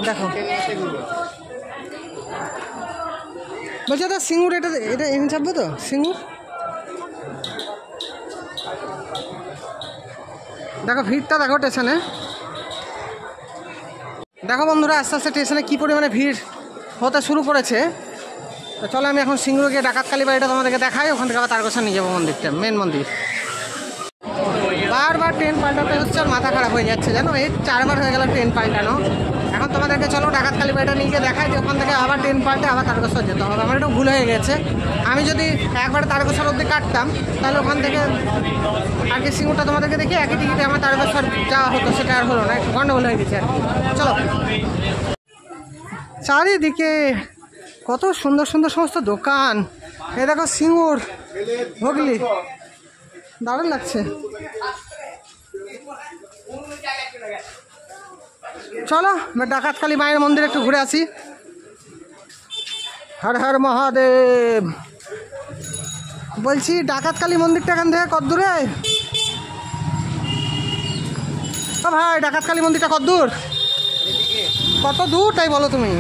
দেখো বলছি দাদা সিঙ্গুর এটা এনে চাপবে তো? সিঙ্গুর দেখো ভিড়টা দেখো স্টেশনে। দেখো বন্ধুরা আস্তে আস্তে স্টেশনে কী পরিমাণে ভিড় হতে শুরু করেছে। তো চলো আমি এখন সিঙ্গুর গিয়ে ডাকাতকালী বাড়িটা তোমাদেরকে দেখাই, ওখান থেকে আবার তারকেশ্বর নিয়ে যাবো মন্দিরটা, মেন মন্দির। বারবার ট্রেন পাল্টাতে হচ্ছে আর মাথা খারাপ হয়ে যাচ্ছে জানো, এই 4বার হয়ে গেল ট্রেন পাল্টানো। এখন তোমাদেরকে চলো ডাকাতকালী বাড়িটা নিয়ে গিয়ে দেখাই যে ওখান থেকে আবার ট্রেন পাল্টে আবার তারকেশ্বর যেতে হবে। আমার একটু ভুল হয়ে গেছে, আমি যদি একবার তারকেশ্বর অবধি কাটতাম তাহলে ওখান থেকে আর কি সিঙ্গুরটা তোমাদেরকে দেখি একই টিকিটে আমার তারকেশ্বর যাওয়া হতো, সেটা আর হলো না, একটু গন্ডগোল হয়ে গেছে আর কি। চলো চারিদিকে কত সুন্দর সুন্দর সমস্ত দোকান। এই দেখো সিঙ্গুর হুগলি, দারুণ লাগছে। চলো ডাকাতকালী মায়ের মন্দিরে একটু ঘুরে আসি। হর হর মহাদেব। বলছি ডাকাতকালী মন্দিরটা এখান থেকে কত দূরে? ও ভাই, ডাকাতকালী মন্দিরটা কত দূর? কত দূর তাই বলো তুমি?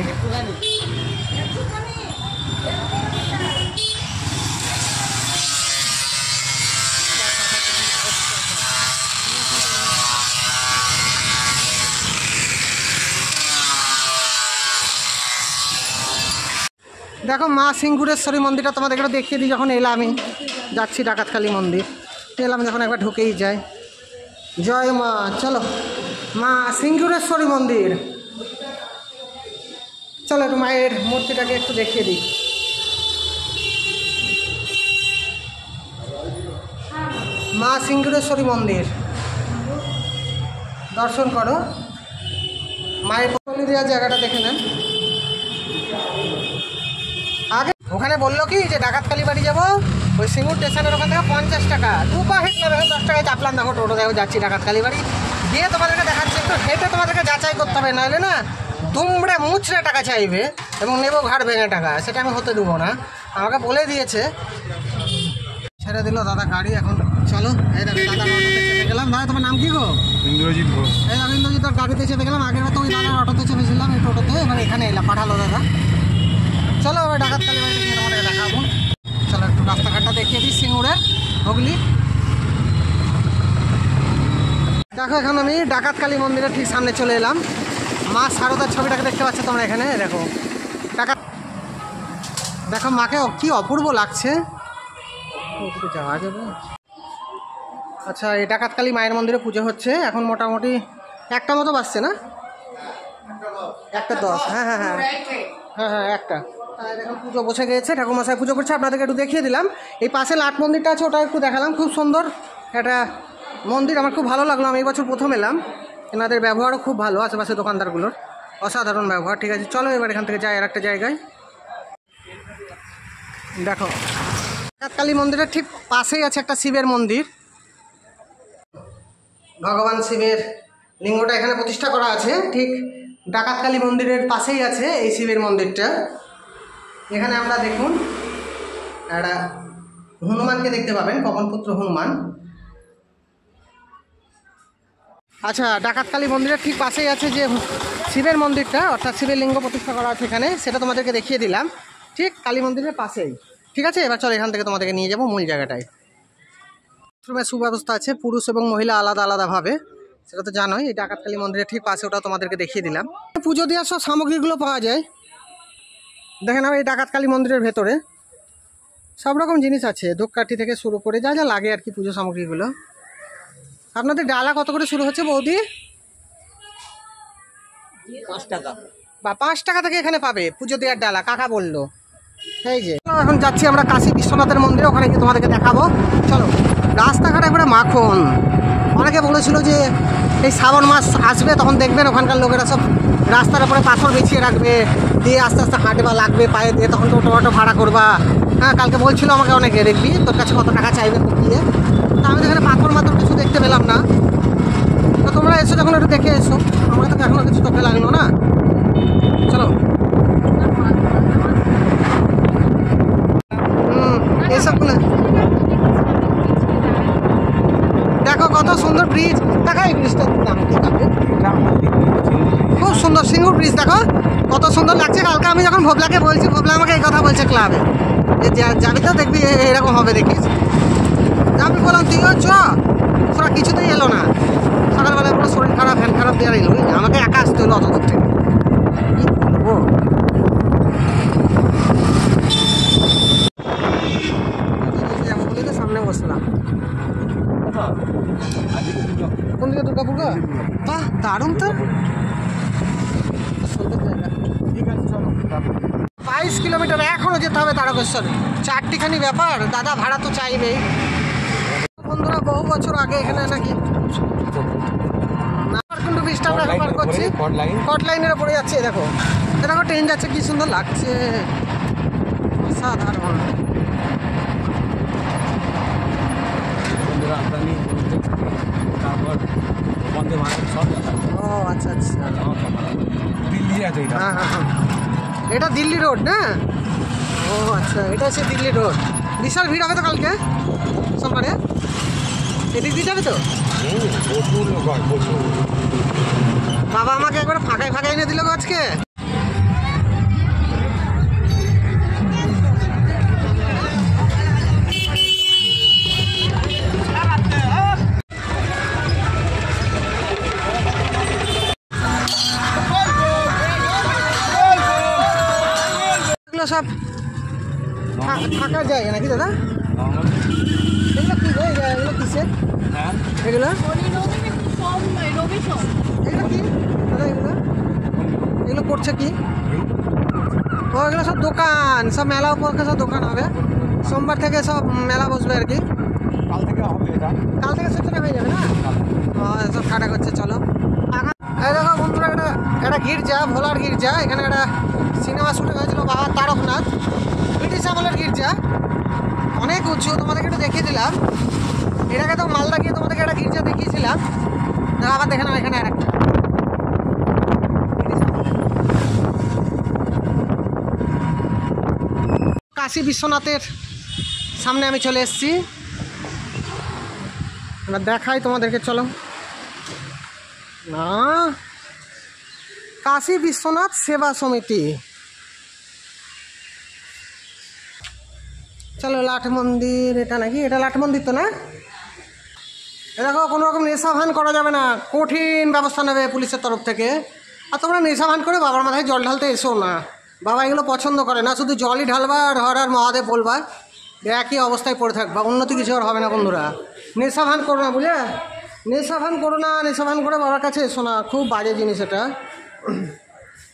দেখো মা সিংগুরেশ্বরী মন্দিরটা তোমাদেরকে দেখিয়ে দিই। যখন এলাম, আমি যাচ্ছি ডাকাতকালী মন্দির, এলাম যখন একবার ঢুকেই যায়। জয় মা, চলো মা সিংগুরেশ্বরী মন্দির, চলো একটু মায়ের মূর্তিটাকে একটু দেখিয়ে দিই। মা সিংগুরেশ্বরী মন্দির দর্শন করো। মায়ের পলি দেওয়ার জায়গাটা দেখে নেন। আগে ওখানে বললো কি যে ডাকাতকালী বাড়ি যাবো, ওই সিঙ্গুর স্টেশনের ওখান থেকে 50 টাকা, 2 পা হেঁটলাম, 10 টাকায় চাপলাম। দেখো টোটো দেখো যাচ্ছি ডাকাতকালী বাড়ি। দিয়ে তোমাদেরকে দেখাচ্ছি, একটু হেঁটে তোমাদেরকে যাচাই করতে হবে, নাহলে না দুমড়ে মুচড়ে টাকা চাইবে এবং নেবো ঘাড় ভেঙে টাকা। সেটা আমি হতে দেবো না, আমাকে বলে দিয়েছে। ছেড়ে দিল দাদা গাড়ি। এখন চলো, এই দেখো দাদার অটোতে চেপে গেলাম। দাদা তোমার নাম কি গো? ইন্দ্রজিৎ ঘোষ। এই ইন্দ্রজিৎ গাড়িতে চেপে গেলাম। আগের বার তো ওই দাদার অটোতে চেপেছিলাম, এই টোটোতে। এবার এখানে এলাম, পাঠালো দাদা। চলো এবার ডাকাতকালী বাড়িতে গিয়ে তোমাদের দেখাবো। চলো একটু রাস্তাঘাটটা দেখিয়ে দিই সিঙ্গুরের, হুগলি। দেখো এখন আমি ডাকাতকালী মন্দিরের ঠিক সামনে চলে এলাম। মা শারদার ছবিটাকে দেখতে পাচ্ছ তোমরা এখানে, দেখো ডাকাত। দেখো মাকে কি অপূর্ব লাগছে। যাওয়া যাবে? আচ্ছা, এই ডাকাতকালী মায়ের মন্দিরে পুজো হচ্ছে। এখন মোটামুটি 1টা মতো বাজছে না? 1:10। হ্যাঁ হ্যাঁ হ্যাঁ হ্যাঁ হ্যাঁ 1টা। এখন পুজো বসে গিয়েছে, ঠাকুরমশাই পুজো করছে। আপনাদেরকে একটু দেখিয়ে দিলাম। এই পাশে লাট মন্দিরটা আছে, ওটা একটু দেখালাম। খুব সুন্দর একটা মন্দির, আমার খুব ভালো লাগলো। আমি এই বছর প্রথম এলাম। এনাদের ব্যবহারও খুব ভালো, আশেপাশে দোকানদারগুলোর অসাধারণ ব্যবহার। ঠিক আছে, চলো এবার এখান থেকে যাই আর একটা জায়গায়। দেখো ডাকাতকালী মন্দিরের ঠিক পাশেই আছে একটা শিবের মন্দির। ভগবান শিবের লিঙ্গটা এখানে প্রতিষ্ঠা করা আছে। ঠিক ডাকাতকালী মন্দিরের পাশেই আছে এই শিবের মন্দিরটা। এখানে আমরা দেখুন একটা হনুমানকে দেখতে পাবেন, পবনপুত্র হনুমান। আচ্ছা, ডাকাতকালী মন্দিরের ঠিক পাশেই আছে যে শিবের মন্দিরটা, অর্থাৎ শিবের লিঙ্গ প্রতিষ্ঠা করা আছে এখানে, সেটা তোমাদেরকে দেখিয়ে দিলাম। ঠিক কালী মন্দিরের পাশেই। ঠিক আছে, এবার চলো এখান থেকে তোমাদেরকে নিয়ে যাবো মূল জায়গাটায়। বাথরুমের সুব্যবস্থা আছে, পুরুষ এবং মহিলা আলাদা আলাদাভাবে, সেটা তো জানোই। এই ডাকাতকালী মন্দিরের ঠিক পাশে, ওটা তোমাদেরকে দেখিয়ে দিলাম। পুজো দেওয়ার সব সামগ্রীগুলো পাওয়া যায়। দেখে নাও এই ডাকাতকালী মন্দিরের ভেতরে সব রকম জিনিস আছে, ধূপকাঠি থেকে শুরু করে যা যা লাগে আর কি, পুজো সামগ্রীগুলো। আপনাদের ডালা কত করে শুরু হচ্ছে বৌদি? 5 টাকা। বা 5 টাকা থেকে এখানে পাবে পুজো দেওয়ার ডালা, কাকা বললো। এই যে এখন যাচ্ছি আমরা কাশী বিশ্বনাথের মন্দিরে, ওখানে গিয়ে তোমাদেরকে দেখাবো। চলো। রাস্তাঘাট একবারে মাখন। অনেকে বলেছিল যে এই শ্রাবণ মাস আসবে, তখন দেখবেন ওখানকার লোকেরা সব রাস্তার উপরে পাথর বিছিয়ে রাখবে, দিয়ে আস্তে আস্তে হাঁটবা লাগবে পায়ে দিয়ে, তখন টোটো অটো ভাড়া করবা। হ্যাঁ, কালকে বলছিল আমাকে অনেকে, দেখবি তোর কাছে কত টাকা চাইবে দিয়ে। তা আমি এখানে পাথর মাথর কিছু দেখতে পেলাম না। তো তোমরা এসো যখন একটু দেখে এসো, আমাকে তো এখনো কিছু চোখে লাগলো না। চলো। এইসবগুলো দেখো কত সুন্দর ব্রিজ। দেখো এই ব্রিজটার নাম কি? খুব সুন্দর সিঙ্গুর ব্রিজ। দেখো কত সুন্দর লাগছে। কালকে আমি যখন ভোবলাকে বলছি, ভোবলা আমাকে এই কথা বলছে ক্লাবে, যে যাবি তো দেখবি এরকম হবে, দেখিস। আমি বললাম তুইও চ, ওরা কিছুতেই এলো না। সকালবেলায় পুরো শরীর খারাপ, ফ্যান খারাপ দিয়ে এলো, আমাকে একা আসতে হলো অত দূর থেকে। কি করবো? সামনে বসলাম। কোন দিকে? দুর্গাপুর। বাহ, দারুণ তো, সুন্দর জায়গা। 22 কিলোমিটার এখনো যেতে হবে তারকেশ্বর। 4টিখানি ব্যাপার, দাদা ভাড়া তো চাইবেই। বন্ধুরা বহু বছর আগে এখানে নাকি নাগরকুন্ডু ব্রিজটা আমরা ব্যবহার করছি, কট লাইনের উপরে যাচ্ছে। দেখো দেখো ট্রেন যাচ্ছে, কি সুন্দর লাগছে, অসাধারণ। ও আচ্ছা আচ্ছা, হ্যাঁ হ্যাঁ হ্যাঁ, এটা দিল্লি রোড না? ও আচ্ছা, এটা হচ্ছে দিল্লি রোড। বিশাল ভিড় হবে তো কালকে সোমবারে, এদিক দিয়ে যাবে তো? প্রচুর লোক হয়, প্রচুর। বাবা আমাকে একবার ফাঁকায় ফাঁকায় এনে দিল গো আজকে। এগুলো সব থাকার জায়গা নাকি দাদা? এগুলো কি গো? এগুলো কিসের এগুলো? এগুলো কি দাদা? এগুলো করছে কি? ও এগুলো সব দোকান, সব মেলা উপলক্ষে সব দোকান হবে। সোমবার থেকে সব মেলা বসবে আর কি। কাল থেকে হবে এটা। কাল থেকে সূচনা হয়ে যাবে না? সব কাটা করছে। চলো এই দেখো বন্ধুরা, একটা গির্জা, ভোলার গির্জা। এখানে একটা সিনেমা শুটিং হয়েছিল, বাবা তারকনাথ। ব্রিটিশ আমলের গির্জা, অনেক উঁচু। তোমাদেরকে একটু দেখিয়ে দিলাম। এর আগে তো মালদা গিয়ে তোমাদেরকে একটা গির্জা দেখিয়েছিলাম। আবার দেখে নাও এখানে আরেকটা। কাশী বিশ্বনাথের সামনে আমি চলে এসেছি। আমরা দেখাই তোমাদেরকে, চলো না। কাশী বিশ্বনাথ সেবা সমিতি, চলো। লাট মন্দির এটা নাকি? এটা লাট মন্দির তো না? দেখো কোনো রকম নেশা ভান করা যাবে না, কঠিন ব্যবস্থা নেবে পুলিশের তরফ থেকে। আর তোমরা নেশা ভান করে বাবার মাথায় জল ঢালতে এসো না। বাবা এগুলো পছন্দ করে না, শুধু জলই ঢালবা আর হর আর মহাদেব বলবা, একই অবস্থায় পড়ে থাকবা, উন্নতি কিছু আর হবে না। বন্ধুরা নেশা ভান করো না, বুঝলে? নেশা ভান করো না, নেশা ভান করে বাবার কাছে এসো না, খুব বাজে জিনিস এটা।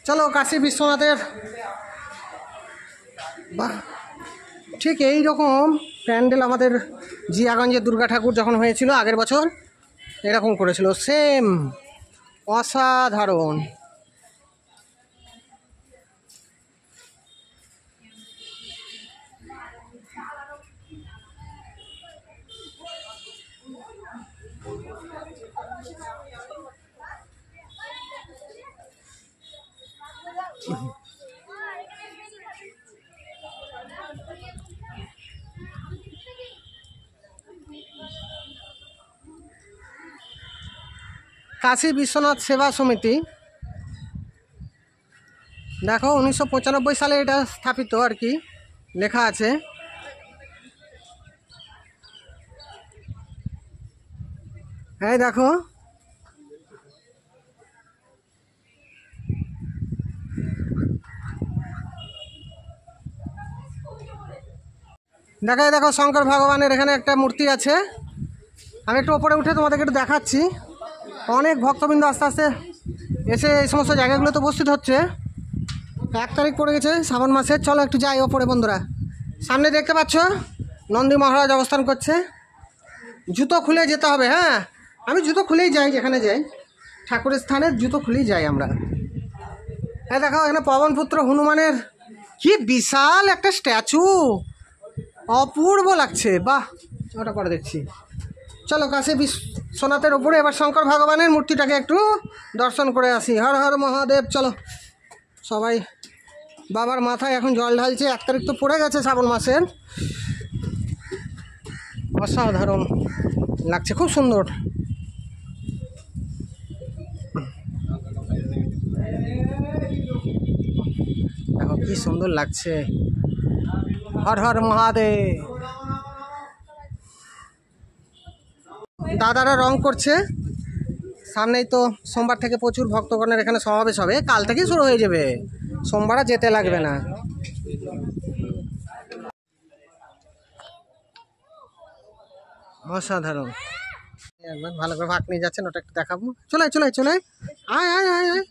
চলো কাশী বিশ্বনাথের, বাহ, ঠিক এই রকম প্যান্ডেল আমাদের জিয়াগঞ্জের দুর্গা ঠাকুর যখন হয়েছিল আগের বছর, এরকম করেছিল, সেম, অসাধারণ। কাশী বিশ্বনাথ সেবা সমিতি, দেখো 1995 সালে এটা স্থাপিত আর কি, লেখা আছে। হ্যাঁ দেখো, দেখাই দেখো শঙ্কর ভগবানের এখানে একটা মূর্তি আছে। আমি একটু ওপরে উঠে তোমাদেরকে একটু দেখাচ্ছি। অনেক ভক্তবৃন্দ আস্তে আস্তে এসে এই সমস্ত জায়গাগুলোতে উপস্থিত হচ্ছে। 1 তারিখ পড়ে গেছে শ্রাবণ মাসের। চলো একটু যাই ওপরে বন্ধুরা। সামনে দেখতে পাচ্ছ নন্দী মহারাজ অবস্থান করছে। জুতো খুলে যেতে হবে, হ্যাঁ আমি জুতো খুলেই যাই, যেখানে যাই ঠাকুরের স্থানে জুতো খুলেই যাই আমরা। হ্যাঁ দেখো এখানে পবনপুত্র হনুমানের কি বিশাল একটা স্ট্যাচু, অপূর্ব লাগছে, বাহ। ওটা পরে দেখছি। চলো কাশী বিশ্বনাথের উপরে এবার শঙ্কর ভগবানের মূর্তিটাকে একটু দর্শন করে আসি। হর হর মহাদেব। চলো সবাই বাবার মাথায় এখন জল ঢালছে। 1 তারিখ তো পড়ে গেছে শ্রাবণ মাসের। অসাধারণ লাগছে, খুব সুন্দর। দেখো কি সুন্দর লাগছে। হর হর মহাদেব। দাদারা রং করছে। সামনেই তো সোমবার থেকে প্রচুর ভক্তগণের এখানে সমাবেশ হবে। কাল থেকেই শুরু হয়ে যাবে, সোমবার আর যেতে লাগবে না। অসাধারণ। একবার ভালো করে বাঘ নিয়ে যাচ্ছেন, ওটা একটু দেখাবো। চলে চলে চলে আয় আয় আয় আয়,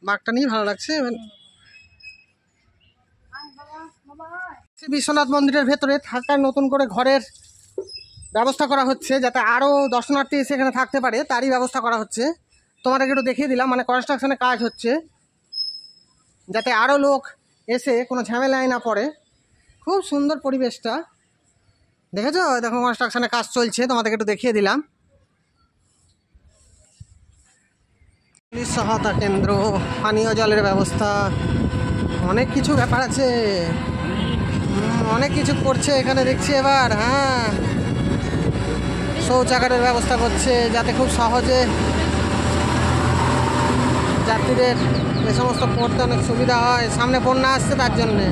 বাঘটা নিয়ে ভালো লাগছে। বিশ্বনাথ মন্দিরের ভেতরে থাকার নতুন করে ঘরের ব্যবস্থা করা হচ্ছে, যাতে আরও দর্শনার্থী এসে এখানে থাকতে পারে, তারই ব্যবস্থা করা হচ্ছে। তোমাদেরকে একটু দেখিয়ে দিলাম, মানে কনস্ট্রাকশনে কাজ হচ্ছে, যাতে আরও লোক এসে কোনো ঝামেলায় না পড়ে। খুব সুন্দর পরিবেশটা, দেখেছো? দেখো কনস্ট্রাকশনে কাজ চলছে, তোমাদেরকে একটু দেখিয়ে দিলাম। পুলিশ সহায়তা কেন্দ্র, পানীয় জলের ব্যবস্থা, অনেক কিছু ব্যাপার আছে। অনেক কিছু করছে এখানে দেখছি এবার। হ্যাঁ, শৌচাগারের ব্যবস্থা করছে যাতে খুব সহজে যাত্রীদের এ সমস্ত পড়তে অনেক সুবিধা হয়। সামনে বন্যা আসছে তার জন্যে।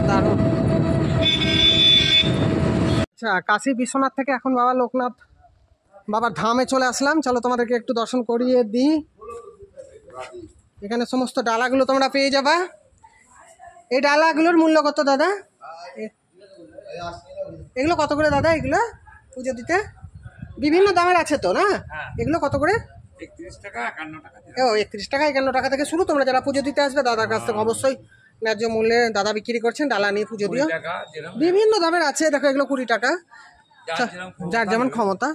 দারুণ। আচ্ছা, কাশী বিশ্বনাথ থেকে এখন বাবা লোকনাথ বাবার ধামে চলে আসলাম। চলো তোমাদেরকে একটু দর্শন করিয়ে দিই। এখানে সমস্ত ডালাগুলো তোমরা পেয়ে যাবা। এই ডালাগুলোর মূল্য কত দাদা? এগুলো কত করে দাদা? এগুলো পুজো দিতে বিভিন্ন দামের আছে তো না? এগুলো কত করে? 31 টাকা 51 টাকা। ও 31 টাকা 51 টাকা থেকে শুরু। তোমরা যারা পুজো দিতে আসবে দাদার কাছ থেকে অবশ্যই ন্যায্য মূল্যে দাদা বিক্রি করছেন। ডালা নিয়ে পুজো দিও। বিভিন্ন দামের আছে, দেখো এগুলো 20 টাকা, যার যেমন ক্ষমতা।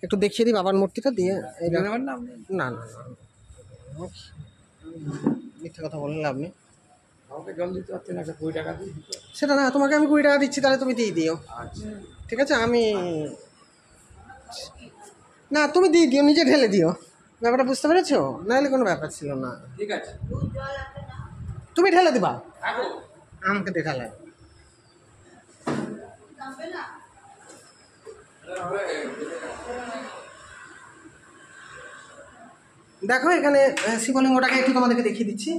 একটু দেখিয়ে দিই বাবার মূর্তিটা দিয়ে। এই না না না, মিথ্যে কথা বললেন আপনি। সেটা না, তোমাকে আমি 20 টাকা দিচ্ছি, তাহলে তুমি দিয়ে দিও। ঠিক আছে, আমি না, তুমি দিয়ে দিও, নিজে ঢেলে দিও। ব্যাপারটা বুঝতে পেরেছো? নাহলে কোনো ব্যাপার ছিল না। ঠিক আছে, তুমি ঢেলে দিবা, আমাকে দেখালে। দেখো এখানে শিবলিঙ্গটাকে একটু তোমাদেরকে দেখিয়ে দিচ্ছি।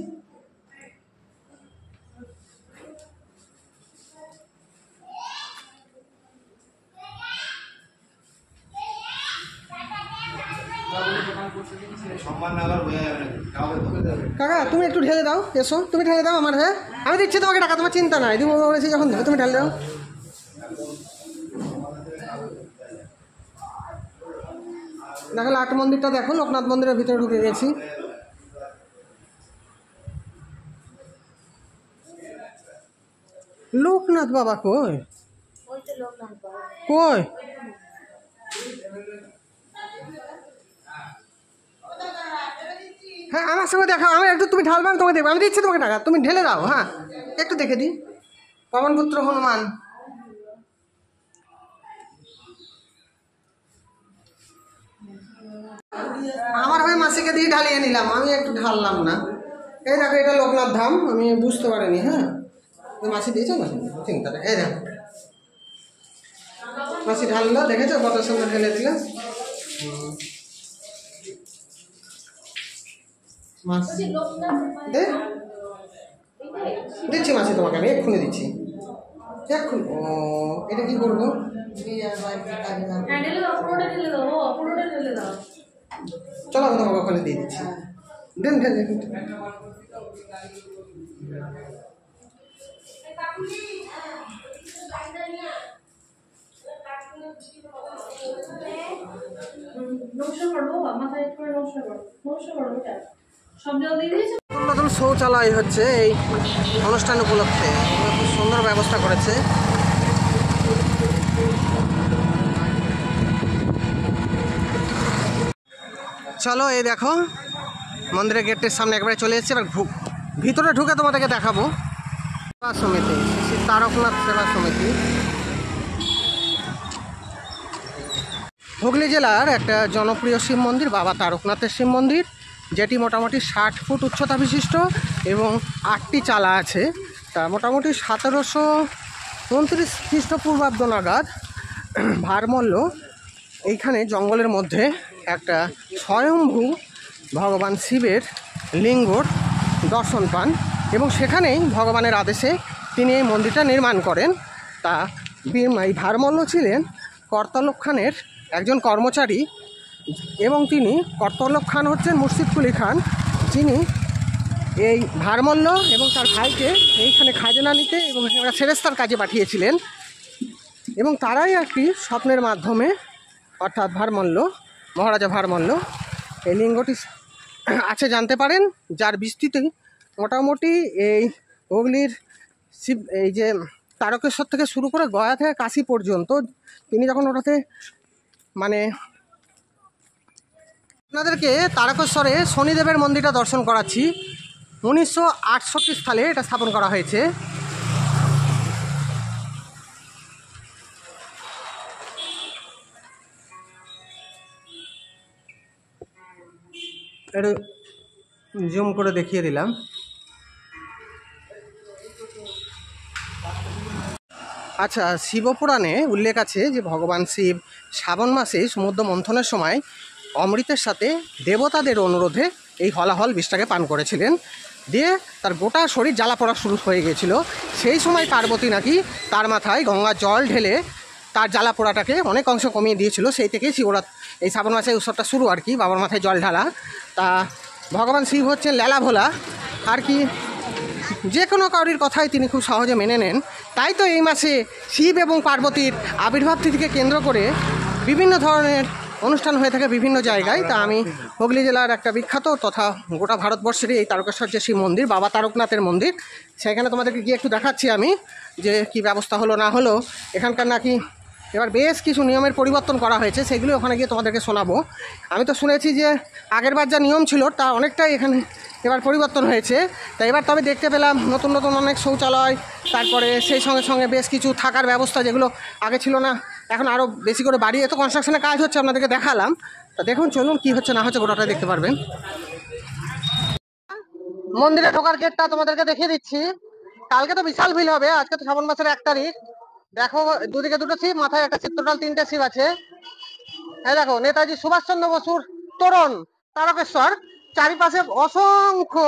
কাকা তুমি একটু ঢেলে দাও, এসো তুমি ঢেলে দাও আমার। হ্যাঁ, আমি দিচ্ছি তোমাকে টাকা, তোমার চিন্তা নাই। তুমি বলেছি যখন দেবে, তুমি ঢেলে দাও। দেখো লাট মন্দিরটা দেখো, লোকনাথ মন্দিরের ভিতরে ঢুকে গেছি। লোকনাথ বাবা কই কই? হ্যাঁ, আমার সঙ্গে দেখা। আমি একটু, তুমি ঢালবে, আমি তোমাকে দেখবো। আমি দিচ্ছি তোমাকে টাকা, তুমি ঢেলে দাও। হ্যাঁ, একটু দেখে দিই। পবনপুত্র হনুমান। আমার হয়ে মাসিকে দিয়ে ঢালিয়ে নিলাম, আমি একটু ঢাললাম না। এই দেখো, এটা লোকনাথ ধাম, আমি বুঝতে পারিনি। হ্যাঁ, মাসি দিয়েছো না, চিন্তা নেই। এই দেখো মাসি ঢাললো, দেখেছো কত সুন্দর ঢেলে দিল। দিচ্ছি মাসি তোমাকে, আমি এক্ষুনি দিচ্ছি, এক্ষুনি। ও, এটা কি করবো? চলো আমি তোমাকে ওখানে দিয়ে দিচ্ছি। দেন দেন দেন। নতুন শৌচালয় হচ্ছে এই অনুষ্ঠান উপলক্ষে, খুব সুন্দর ব্যবস্থা করেছে। চলো এই দেখো মন্দিরের গেটের সামনে একবারে চলে এসেছি। এবার ভিতরে ঢুকে তোমাদেরকে দেখাবো। সেবা সমিতি, শ্রী তারকনাথ সেবা সমিতি, হুগলি জেলার একটা জনপ্রিয় শিব মন্দির, বাবা তারকনাথের শিব মন্দির, যেটি মোটামুটি 60 ফুট উচ্চতা বিশিষ্ট এবং 8টি চালা আছে। তা মোটামুটি 1729 খ্রিস্টপূর্বাব্দ নাগাদ ভারমল্ল এইখানে জঙ্গলের মধ্যে একটা স্বয়ম্ভু ভগবান শিবের লিঙ্গর দর্শন পান এবং সেখানেই ভগবানের আদেশে তিনি এই মন্দিরটা নির্মাণ করেন। তা এই ভারমল্ল ছিলেন কর্তালব খানের একজন কর্মচারী এবং তিনি, কর্তালব খান হচ্ছেন মুর্শিদ কুলি খান, যিনি এই ভারমল্ল এবং তার ভাইকে এইখানে খাজনা নিতে এবং সেরেস্তার কাজে পাঠিয়েছিলেন এবং তারাই একটি স্বপ্নের মাধ্যমে, অর্থাৎ ভারমল্ল, মহারাজা ভারমল্ল এই লিঙ্গটি আছে জানতে পারেন, যার বিস্তৃতি মোটামুটি এই হুগলির শিব, এই যে তারকেশ্বর থেকে শুরু করে গয়া থেকে কাশী পর্যন্ত। তিনি যখন ওটাতে মানে আপনাদেরকে তারকেশ্বরে শনিদেবের মন্দিরটা দর্শন করাচ্ছি। 1968 সালে এটা স্থাপন করা হয়েছে। একটু জুম করে দেখিয়ে দিলাম। আচ্ছা, শিবপুরাণে উল্লেখ আছে যে ভগবান শিব শ্রাবণ মাসে সমুদ্র মন্থনের সময় অমৃতের সাথে দেবতাদের অনুরোধে এই হলাহল বিষটাকে পান করেছিলেন, দিয়ে তার গোটা শরীর জ্বালা পড়া শুরু হয়ে গিয়েছিল। সেই সময় পার্বতী নাকি তার মাথায় গঙ্গার জল ঢেলে তার জ্বালা পোড়াটাকে অনেক অংশ কমিয়ে দিয়েছিল। সেই থেকেই এই শ্রাবণ মাসে উৎসবটা শুরু আর কি, বাবার মাথায় জল ঢালা। তা ভগবান শিব হচ্ছেন লেলা ভোলা আর কি, যে কোনো কাউরির কথাই তিনি খুব সহজে মেনে নেন। তাই তো এই মাসে শিব এবং পার্বতীর আবির্ভাব তিথিকে কেন্দ্র করে বিভিন্ন ধরনের অনুষ্ঠান হয়ে থাকে বিভিন্ন জায়গায়। তা আমি হুগলি জেলার একটা বিখ্যাত তথা গোটা ভারতবর্ষেরই এই তারকেশ্বর যে শিব মন্দির, বাবা তারকনাথের মন্দির, সেখানে তোমাদেরকে গিয়ে একটু দেখাচ্ছি আমি যে কি ব্যবস্থা হলো না হলো। এখানকার নাকি এবার বেশ কিছু নিয়মের পরিবর্তন করা হয়েছে, সেগুলো ওখানে গিয়ে তোমাদেরকে শোনাবো। আমি তো শুনেছি যে আগেরবার যা নিয়ম ছিল তা অনেকটাই এখানে এবার পরিবর্তন হয়েছে। তাই এবার তবে দেখতে পেলাম নতুন নতুন অনেক শৌচালয়, তারপরে সেই সঙ্গে সঙ্গে বেশ কিছু থাকার ব্যবস্থা যেগুলো আগে ছিল না, এখন আরও বেশি করে বাড়িয়ে তো কনস্ট্রাকশনের কাজ হচ্ছে, আপনাদেরকে দেখালাম। তা দেখুন, চলুন কী হচ্ছে না হচ্ছে গোটাটাই দেখতে পারবেন। মন্দিরে ঢোকার গেটটা তোমাদেরকে দেখিয়ে দিচ্ছি। কালকে তো বিশাল ভিড় হবে, আজকে তো শ্রাবণ মাসের 1 তারিখ। দেখো দুদিকে দুটো শিব, মাথায় একটা শিব, টোটাল 3টে শিব আছে। এই দেখো নেতাজি সুভাষচন্দ্র বসুর তোরণ তারকেশ্বর, চারিপাশে অসংখ্য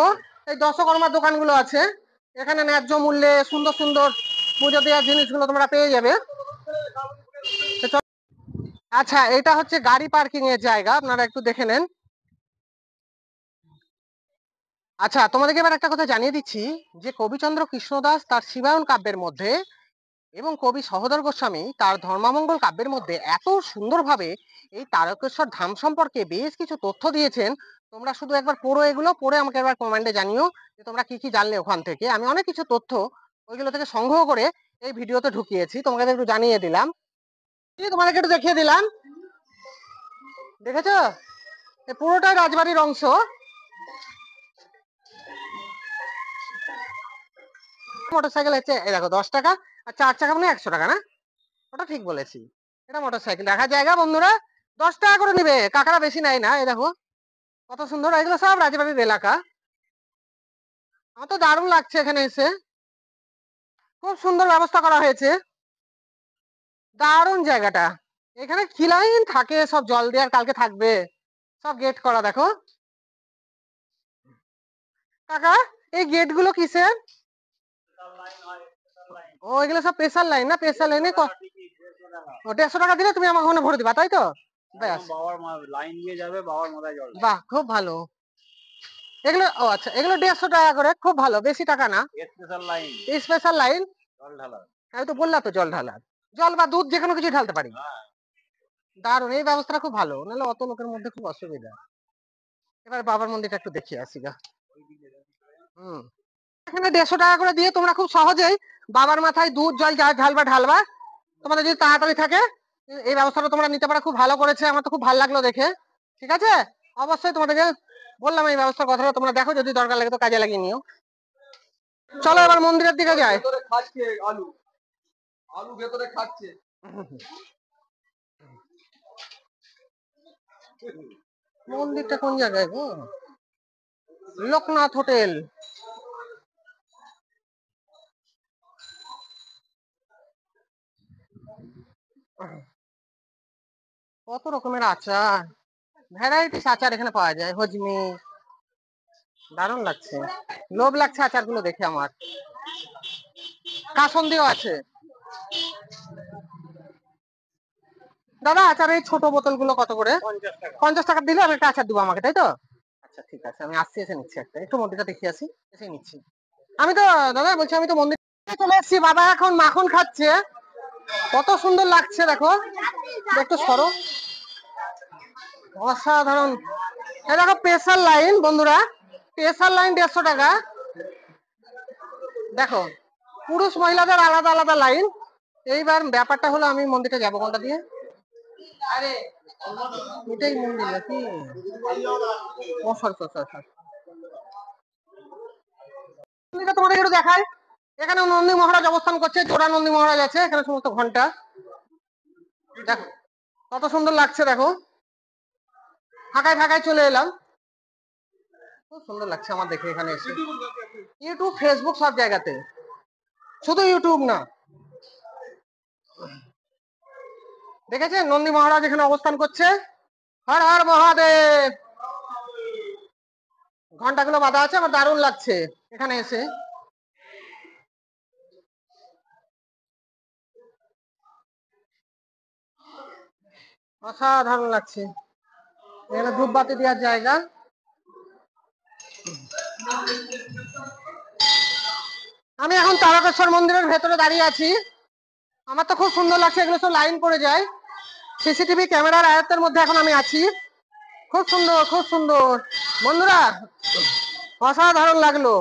এই দশকর্মার দোকানগুলো আছে। এখানে ন্যায্য মূল্যে সুন্দর সুন্দর পুজো দেওয়ার জিনিসগুলো তোমরা পেয়ে যাবে। আচ্ছা, এটা হচ্ছে গাড়ি পার্কিং এর জায়গা, আপনারা একটু দেখে নেন। আচ্ছা, তোমাদেরকে এবার একটা কথা জানিয়ে দিচ্ছি যে কবিচন্দ্র কৃষ্ণদাস তার শিবায়ন কাব্যের মধ্যে এবং কবি সহোদর গোস্বামী তার ধর্মামঙ্গল কাব্যের মধ্যে এত সুন্দরভাবে এই তারকেশ্বর ধাম সম্পর্কে বেশ কিছু তথ্য দিয়েছেন। তোমরা শুধু একবার পড়ো, এগুলো পড়ে আমাকে একবার কমেন্টে জানিও যে তোমরা কি কি জানলে ওখান থেকে। আমি অনেক কিছু তথ্য ওইগুলো থেকে সংগ্রহ করে এই ভিডিওতে ঢুকিয়েছি, তোমাকে একটু জানিয়ে দিলাম, তোমাদেরকে একটু দেখিয়ে দিলাম। দেখেছো, এই পুরোটাই রাজবাড়ির অংশ। মোটরসাইকেল হচ্ছে এই দেখো 10 টাকা, আর 4 চাকা মানে 100 টাকা, না ওটা ঠিক বলেছি। এটা মোটরসাইকেল রাখার জায়গা বন্ধুরা, 10 টাকা করে নিবে, কাকারা বেশি নাই না। এই দেখো কত সুন্দর, এগুলো সব রাজবাড়ির এলাকা। আমার তো দারুণ লাগছে এখানে এসে, খুব সুন্দর ব্যবস্থা করা হয়েছে, দারুণ জায়গাটা। এখানে কি লাইন থাকে, সব জল দেওয়ার, কালকে থাকবে, সব গেট করা। দেখো কাকা, এই গেট গুলো কিসের? ও এগুলো সব প্রেসার লাইন, না প্রেসার লাইনে 150 টাকা দিলে তুমি আমার ওখানে ভরে দিবা, তাই তো? লাইন দিয়ে যাবে, বাবার মাথায় জল। বাহ, খুব ভালো। এগুলো ও আচ্ছা, এগুলো 150 টাকা করে, খুব ভালো, বেশি টাকা না। স্পেশাল লাইন জল ঢালা। আমি তো বললাম তো, জল ঢালার, জল বা দুধ যে কোনো কিছু ঢালতে পারি। দারুণ, এই ব্যবস্থাটা খুব ভালো, নাহলে অত লোকের মধ্যে খুব অসুবিধা। এবার বাবার মন্দিরটা একটু দেখিয়ে আসি গা। এখানে 150 টাকা করে দিয়ে তোমরা খুব সহজেই বাবার মাথায় দুধ জল যা ঢালবা। তোমাদের যদি তাড়াতাড়ি থাকে এই ব্যবস্থাটা তোমরা নিতে পারো, খুব ভালো করেছে, আমার তো খুব ভালো লাগলো দেখে। ঠিক আছে, অবশ্যই তোমাদেরকে বললাম এই ব্যবস্থার কথাটা, তোমরা দেখো, যদি দরকার লাগে তো কাজে লাগিয়ে নিও। চলো এবার মন্দিরের দিকে যাই। আলু আলু ভেতরে খাচ্ছে। মন্দিরটা কোন জায়গায় গো? লোকনাথ হোটেল। কত রকমের আচার, ভ্যারাইটিস আচার এখানে পাওয়া যায়, হজমি, দারুণ লাগছে, লোভ লাগছে আচারগুলো দেখে আমার। কাসন্দিও আছে। দাদা আচার এই ছোট বোতল গুলো কত করে? 50 টাকা দিলে আমি একটা আচার দিব আমাকে, তাই তো? আচ্ছা ঠিক আছে, আমি আসছি, এসে নিচ্ছি একটা, একটু মন্দিরটা দেখে আসি, এসে নিচ্ছি। আমি তো দাদা বলছি, আমি তো মন্দিরে চলে এসেছি, বাবা এখন মাখন খাচ্ছে, কত সুন্দর লাগছে দেখো, একটু সরো, অসাধারণ। এই দেখো প্রেসার লাইন বন্ধুরা, প্রেসার লাইন 150 টাকা। দেখো পুরুষ মহিলাদের আলাদা আলাদা লাইন। এইবার ব্যাপারটা হলো, আমি মন্দিরে যাবো কোনটা দিয়ে? এটাই মন্দির নাকি? ও সরি, তোমাদের একটু দেখায়। এখানে নন্দী মহারাজ অবস্থান করছে, জোড়া নন্দী মহারাজ আছে এখানে, সমস্ত ঘন্টা দেখো কত সুন্দর লাগছে। দেখো ফাঁকায় ফাঁকায় চলে এলাম, খুব সুন্দর লাগছে আমার দেখে এখানে এসে। ইউটিউব ফেসবুক সব জায়গাতে, শুধু ইউটিউব না, দেখেছেন নন্দী মহারাজ এখানে অবস্থান করছে। হর হর মহাদেব। ঘন্টাগুলো বাঁধা আছে, আমার দারুণ লাগছে এখানে এসে। অসাধারণ লাগছে। এখানে ধূপবাতি দেওয়ার জায়গা। আমি এখন তারকেশ্বর মন্দিরের ভেতরে দাঁড়িয়ে আছি। আমার তো খুব সুন্দর লাগছে, এগুলো সব লাইন পড়ে যায়। সিসিটিভি ক্যামেরার আয়ত্তের মধ্যে এখন আমি আছি। খুব সুন্দর, খুব সুন্দর বন্ধুরা, অসাধারণ লাগলো।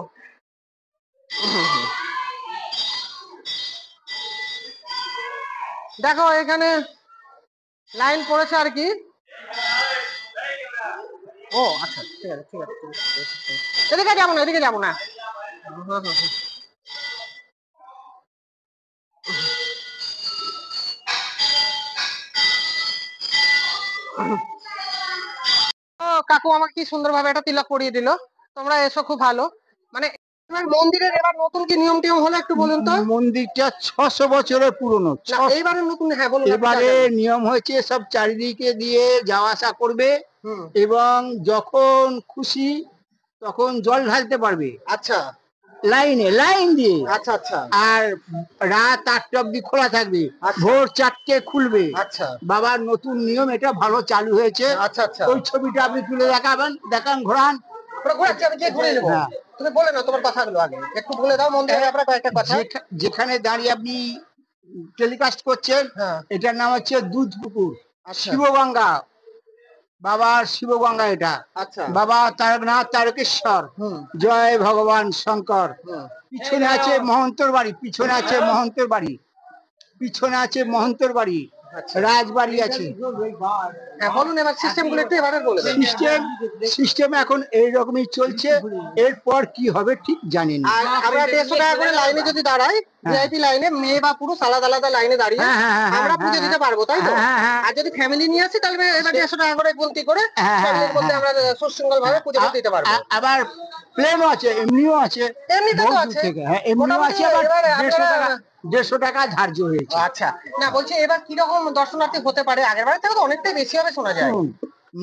দেখো এখানে লাইন পড়েছে আর কি। ও আচ্ছা, ঠিক আছে ঠিক আছে, এদিকে যাবো না, এদিকে যাবো না। কাকু আমাকে কি সুন্দরভাবে একটা তিলক পরিয়ে দিল। তোমরা এসো, খুব ভালো। মানে এবার মন্দিরের এবার নতুন কি নিয়ম টিয়ম হলো একটু বলুন তো। মন্দিরটা 600 বছরের পুরনো। না, এইবারে নতুন, হ্যাঁ বলুন। এবারে নিয়ম হয়েছে সব চারিদিকে দিয়ে যাওয়া আসা করবে এবং যখন খুশি তখন জল ঢালতে পারবে। আচ্ছা, লাইন দিয়ে। আচ্ছা আচ্ছা। আর রাত 8টা অব্দি খোলা থাকবে, ভোর 4টে খুলবে। আচ্ছা, বাবার নতুন নিয়ম, এটা ভালো চালু হয়েছে। আচ্ছা আচ্ছা। ওই ছবিটা আপনি তুলে দেখান, ঘোরান। ঘোরাচ্ছি, আমি ঘুরে নেবো। তুমি বলে না তোমার কথাগুলো আগে একটু বলে দাও মন্দিরের ব্যাপারে কয়েকটা কথা। যেখানে দাঁড়িয়ে আপনি টেলিকাস্ট করছেন, এটার নাম হচ্ছে দুধপুকুর শিবগঙ্গা, বাবার শিবগঙ্গা এটা। আচ্ছা, বাবা তারকনাথ তারকেশ্বর, জয় ভগবান শঙ্কর। পিছনে আছে মহন্তর বাড়ি, পিছনে আছে মহন্তর বাড়ি, পিছনে আছে মহন্তর বাড়ি, রাজবাড়ি আছে। বলুন এবার সিস্টেম গুলো একটু এবারে বলে দেন। সিস্টেম এখন এইরকমই চলছে, এরপর কি হবে ঠিক জানি না। আমরা 150 টাকা করে লাইনে যদি দাঁড়াই, ভিআইপি লাইনে, মেয়ে বা পুরুষ আলাদা আলাদা লাইনে দাঁড়িয়ে আমরা পুজো দিতে পারবো, তাই তো? আর যদি ফ্যামিলি নিয়ে আসি তাহলে এবার 150 টাকা করে গুনতি করে ফ্যামিলির মধ্যে আমরা সুশৃঙ্খল ভাবে পুজো দিতে পারবো। আবার প্লেনও আছে, এমনিও আছে, এমনিতে তো আছে, এমনিও আছে। আবার 150 টাকা ধার্য হয়েছে। আচ্ছা, না বলছি এবার কিরকম দর্শনার্থী হতে পারে? আগের বারে থেকে তো অনেকটাই বেশি হবে শোনা যায়।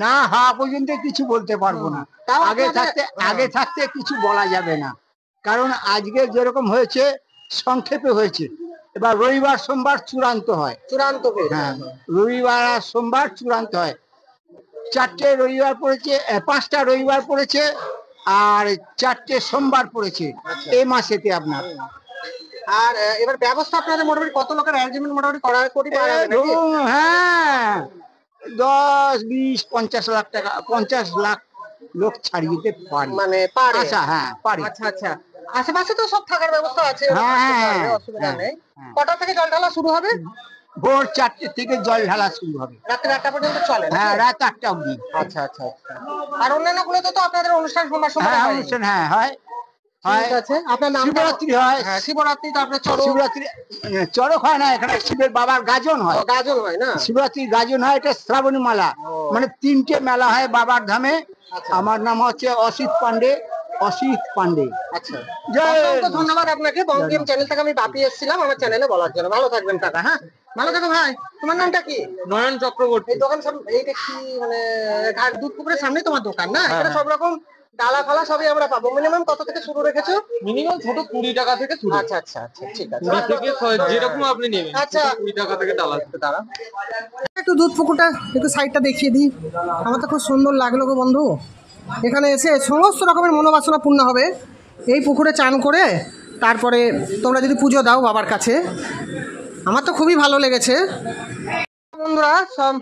না, হওয়া পর্যন্ত কিছু বলতে পারবো না। আগে থাকতে কিছু বলা যাবে না, কারণ আজকে যেরকম হয়েছে সংক্ষেপে হয়েছে। এবার রবিবার সোমবার চূড়ান্ত হয়। হ্যাঁ, রবিবার আর সোমবার চূড়ান্ত হয়। 4টে রবিবার পড়েছে, 5টা রবিবার পড়েছে আর 4টে সোমবার পড়েছে এই মাসেতে আপনার। আর এবার ব্যবস্থা আপনাদের মোটামুটি কত লোকের অ্যারেঞ্জমেন্ট মোটামুটি করা পারা যাবে নাকি? হ্যাঁ, 10, 20, 50 লাখ টাকা, 50 লাখ লোক ছাড়িয়ে দিতে পারে। মানে পারে? আচ্ছা, হ্যাঁ পারে। আচ্ছা আচ্ছা। আশেপাশে তো সব থাকার ব্যবস্থা আছে, অসুবিধা নেই। হ্যাঁ। কটা থেকে জল ঢালা শুরু হবে? ভোর 4টে থেকে জল ঢালা শুরু হবে, রাত্রি 8টা পর্যন্ত চলে? হ্যাঁ, রাত 8টা অবধি। আচ্ছা আচ্ছা আচ্ছা। আর অন্যান্য গুলোতে তো আপনাদের অনুষ্ঠান সোমবার সোমবার হয়? অনুষ্ঠান হ্যাঁ হয়। ঠিক আছে, আপনার নাম? শিবরাত্রি হয়। হ্যাঁ, শিবরাত্রি। তারপরে চড়ক? শিবরাত্রি চড়ক হয় না, এখানে শিবের বাবার গাজন হয়। গাজন হয় না? শিবরাত্রি গাজন হয়, এটা শ্রাবণী মেলা। মানে 3টে মেলা হয় বাবার ধামে। আমার নাম হচ্ছে অসিত পান্ডে। আচ্ছা, ধন্যবাদ আপনাকে। বঙ্গিম চ্যানেল থেকে আমি বাপি এসেছিলাম আমার চ্যানেলে বলার জন্য। ভালো থাকবেন কাকা। হ্যাঁ, ভালো থাকো ভাই। তোমার নামটা কি? নয়ন চক্রবর্তী। এই দোকান এইটা কি মানে দুধ পুকুরের সামনে তোমার দোকান না? এখানে সব রকম ডালা ফালা সবই আমরা পাবো। মিনিমাম কত থেকে শুরু রেখেছো? মিনিমাম ছোট 20 টাকা থেকে শুরু। আচ্ছা আচ্ছা আচ্ছা, ঠিক আছে। 20 থেকে যেরকম আপনি নেবেন। আচ্ছা, 20 টাকা থেকে ডালা আছে। দাঁড়া একটু দুধ পুকুরটা একটু সাইডটা দেখিয়ে দিই। আমার তো খুব সুন্দর লাগলো গো বন্ধু। এখানে এসে সমস্ত রকমের মনোবাসনা পূর্ণ হবে এই পুকুরে চান করে। তারপরে তোমরা যদি পুজো দাও বাবার কাছে, আমার তো খুবই ভালো লেগেছে বন্ধুরা। সব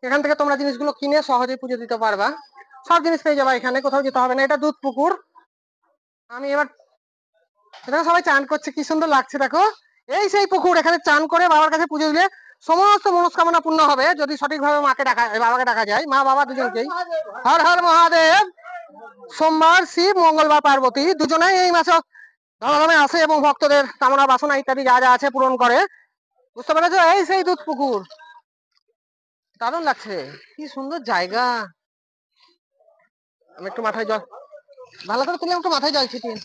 এখান থেকে তোমরা জিনিসগুলো কিনে সহজেই পুজো দিতে পারবা। সব জিনিস পেয়ে যাবা এখানে, কোথাও যেতে হবে না। এটা দুধ পুকুর। আমি এবার এখানে সবাই চান করছে, কি সুন্দর লাগছে দেখো। এই সেই পুকুর, এখানে চান করে বাবার কাছে পুজো দিলে সমস্ত মনস্কামনা পূর্ণ হবে যদি সঠিকভাবে বাবাকে ডাকা যায়। মা বাবা দুজনকেই হর হর মহাদেব। সোমবার শিব, মঙ্গলবার পার্বতী, দুজনেই এই মাসে ধরাধামে আসে এবং ভক্তদের কামনা বাসনা ইত্যাদি যা যা আছে পূরণ করে। বুঝতে পেরেছো? এই সেই দুধ পুকুর। দারুণ লাগছে, কি সুন্দর জায়গা। আমি একটু মাথায় জল ভালো করে তুলে একটু মাথায় জল ছিটিয়ে।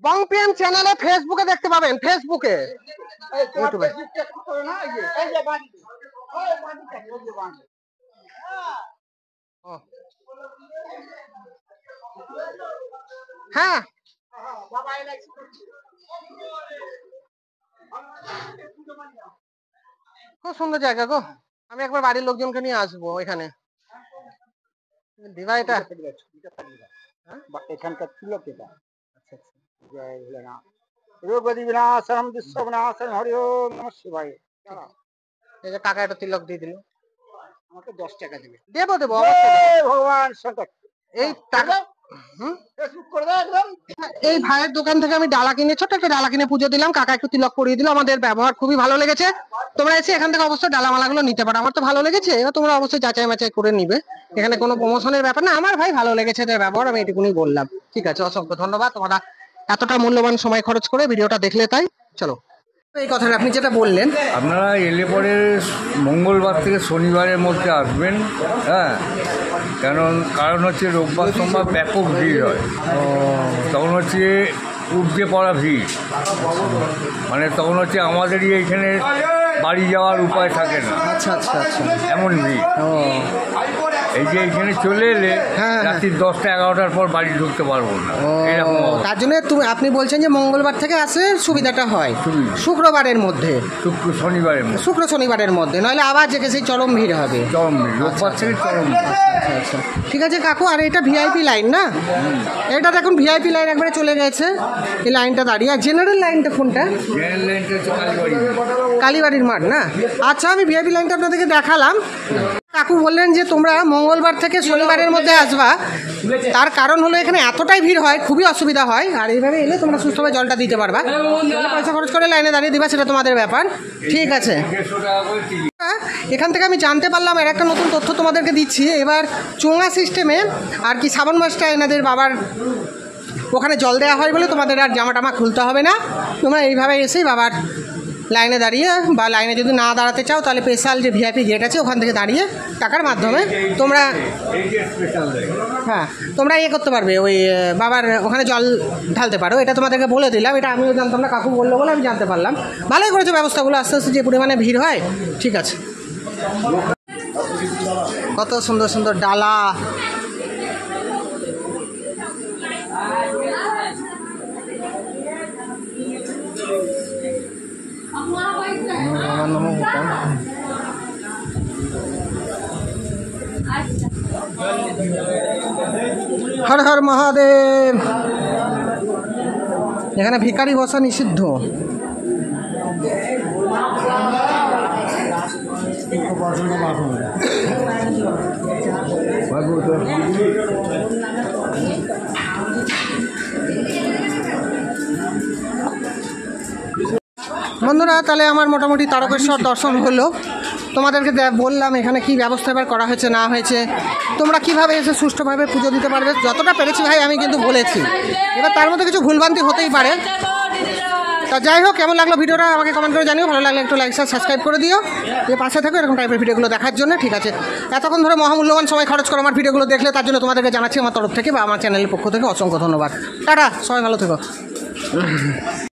বং পিএম চ্যানেলে ফেসবুকে দেখতে পাবেন, ফেসবুকে ইউটিউবে। হ্যাঁ খুব সুন্দর জায়গা গো, আমি একবার বাড়ির লোকজনকে নিয়ে আসবো এখানে। দিবা এটা এখানকার তিলক এটা। জয় ভোলেনাথ। রোগদি বিনাশনম দুঃস্থ বিনাশনম হরি ওম নমঃ শিবায়। এই যে কাকা একটা তিলক দিয়ে দিল, আমাকে 10 টাকা দেবে। দেবো দেবো অবশ্যই দেবো। ভগবান শঙ্কর এই টাকা ফেসবুক করে দাও একদম। এই ভাইয়ের দোকান থেকে আমি ডালা কিনে, ছোট একটা ডালা কিনে পুজো দিলাম, কাকা একটু তিলক পরিয়ে দিল। আমাদের ব্যবহার খুবই ভালো লেগেছে। তোমরা এসে এখান থেকে অবশ্যই ডালামালাগুলো নিতে পারো, আমার তো ভালো লেগেছে। এবার তোমরা অবশ্যই যাচাই মাচাই করে নিবে, এখানে কোনো প্রমোশনের ব্যাপার না। আমার ভাই ভালো লেগেছে এদের ব্যবহার, আমি এটুকুনি বললাম। ঠিক আছে, অসংখ্য ধন্যবাদ তোমরা এতটা মূল্যবান সময় খরচ করে ভিডিওটা দেখলে। তাই চলো, এই কথাটা আপনি যেটা বললেন, আপনারা এলে পরে মঙ্গলবার থেকে শনিবারের মধ্যে আসবেন। হ্যাঁ, কারণ হচ্ছে রোববার সোমবার ব্যাপক ভিড় হয়, তখন হচ্ছে উপচে পড়া ভিড়, মানে তখন হচ্ছে আমাদেরই এইখানে বাড়ি যাওয়ার উপায় থাকে না। আচ্ছা আচ্ছা আচ্ছা, এমন ভিড়। এই যে এইখানে চলে এলে রাত্রি 10টা 11টার পর বাড়ি ঢুকতে পারবো না, এরকম অবস্থা। তার জন্য আপনি বলছেন যে মঙ্গলবার থেকে আসলে সুবিধাটা হয়, শুক্রবারের মধ্যে, শুক্র শনিবারের মধ্যে, নইলে আবার যে সেই চরম ভিড় হবে। চরম ভিড়, রোববার থেকে চরম ভিড়। আচ্ছা আচ্ছা, ঠিক আছে কাকু। আর এটা ভিআইপি লাইন না? এটা দেখুন ভিআইপি লাইন একবারে চলে গেছে, এই লাইনটা দাঁড়িয়ে। আর জেনারেল লাইনটা কোনটা? জেনারেল লাইনটা হচ্ছে কালীবাড়ির মাঠ না? আচ্ছা, আমি ভিআইপি লাইনটা আপনাদেরকে দেখালাম। কাকু বললেন যে তোমরা মঙ্গলবার থেকে শনিবারের মধ্যে আসবা, তার কারণ হলো এখানে এতটাই ভিড় হয়, খুবই অসুবিধা হয়। আর এইভাবে এলে তোমরা সুস্থভাবে জলটা দিতে পারবা, পয়সা খরচ করে লাইনে দাঁড়িয়ে দিবা, সেটা তোমাদের ব্যাপার। ঠিক আছে, এখান থেকে আমি জানতে পারলাম এর একটা নতুন তথ্য তোমাদেরকে দিচ্ছি। এবার চোঙা সিস্টেমে আর কি শ্রাবণ মাসটা এনাদের বাবার ওখানে জল দেওয়া হয় বলে তোমাদের আর জামা টামা খুলতে হবে না। তোমরা এইভাবে এসেই বাবার লাইনে দাঁড়িয়ে, বা লাইনে যদি না দাঁড়াতে চাও তাহলে স্পেশাল যে ভিআইপি গেট আছে ওখান থেকে দাঁড়িয়ে টাকার মাধ্যমে তোমরা তোমরা ইয়ে করতে পারবে, ওই বাবার ওখানে জল ঢালতে পারো। এটা তোমাদেরকে বলে দিলাম, এটা আমিও জানতাম না, কাকু বললো বলে আমি জানতে পারলাম। ভালোই করেছো ব্যবস্থাগুলো, আস্তে আস্তে যে পরিমাণে ভিড় হয়। ঠিক আছে, কত সুন্দর সুন্দর ডালা। হর হর মহাদেব। এখানে ভিখারি বসা নিষিদ্ধ। বন্ধুরা, তাহলে আমার মোটামুটি তারকেশ্বর দর্শন হলো। তোমাদেরকে বললাম এখানে কি ব্যবস্থা এবার করা হয়েছে না হয়েছে, তোমরা কিভাবে এসে সুষ্ঠুভাবে পুজো দিতে পারবে। যতটা পেরেছি ভাই আমি কিন্তু বলেছি, এবার তার মধ্যে কিছু ভুলভ্রান্তি হতেই পারে। তা যাই হোক, কেমন লাগলো ভিডিওটা আমাকে কমেন্ট করে জানিও। ভালো লাগলে একটু লাইক সাবস্ক্রাইব করে দিও, যে পাশে থাকো এরকম টাইপের ভিডিওগুলো দেখার জন্য। ঠিক আছে, এতক্ষণ ধরে মহামূল্যবান সময় খরচ করো আমার ভিডিওগুলো দেখলে, তার জন্য তোমাদেরকে জানাচ্ছি আমার তরফ থেকে বা আমার চ্যানেলের পক্ষ থেকে অসংখ্য ধন্যবাদ। টাটা, সবাই ভালো থেকো।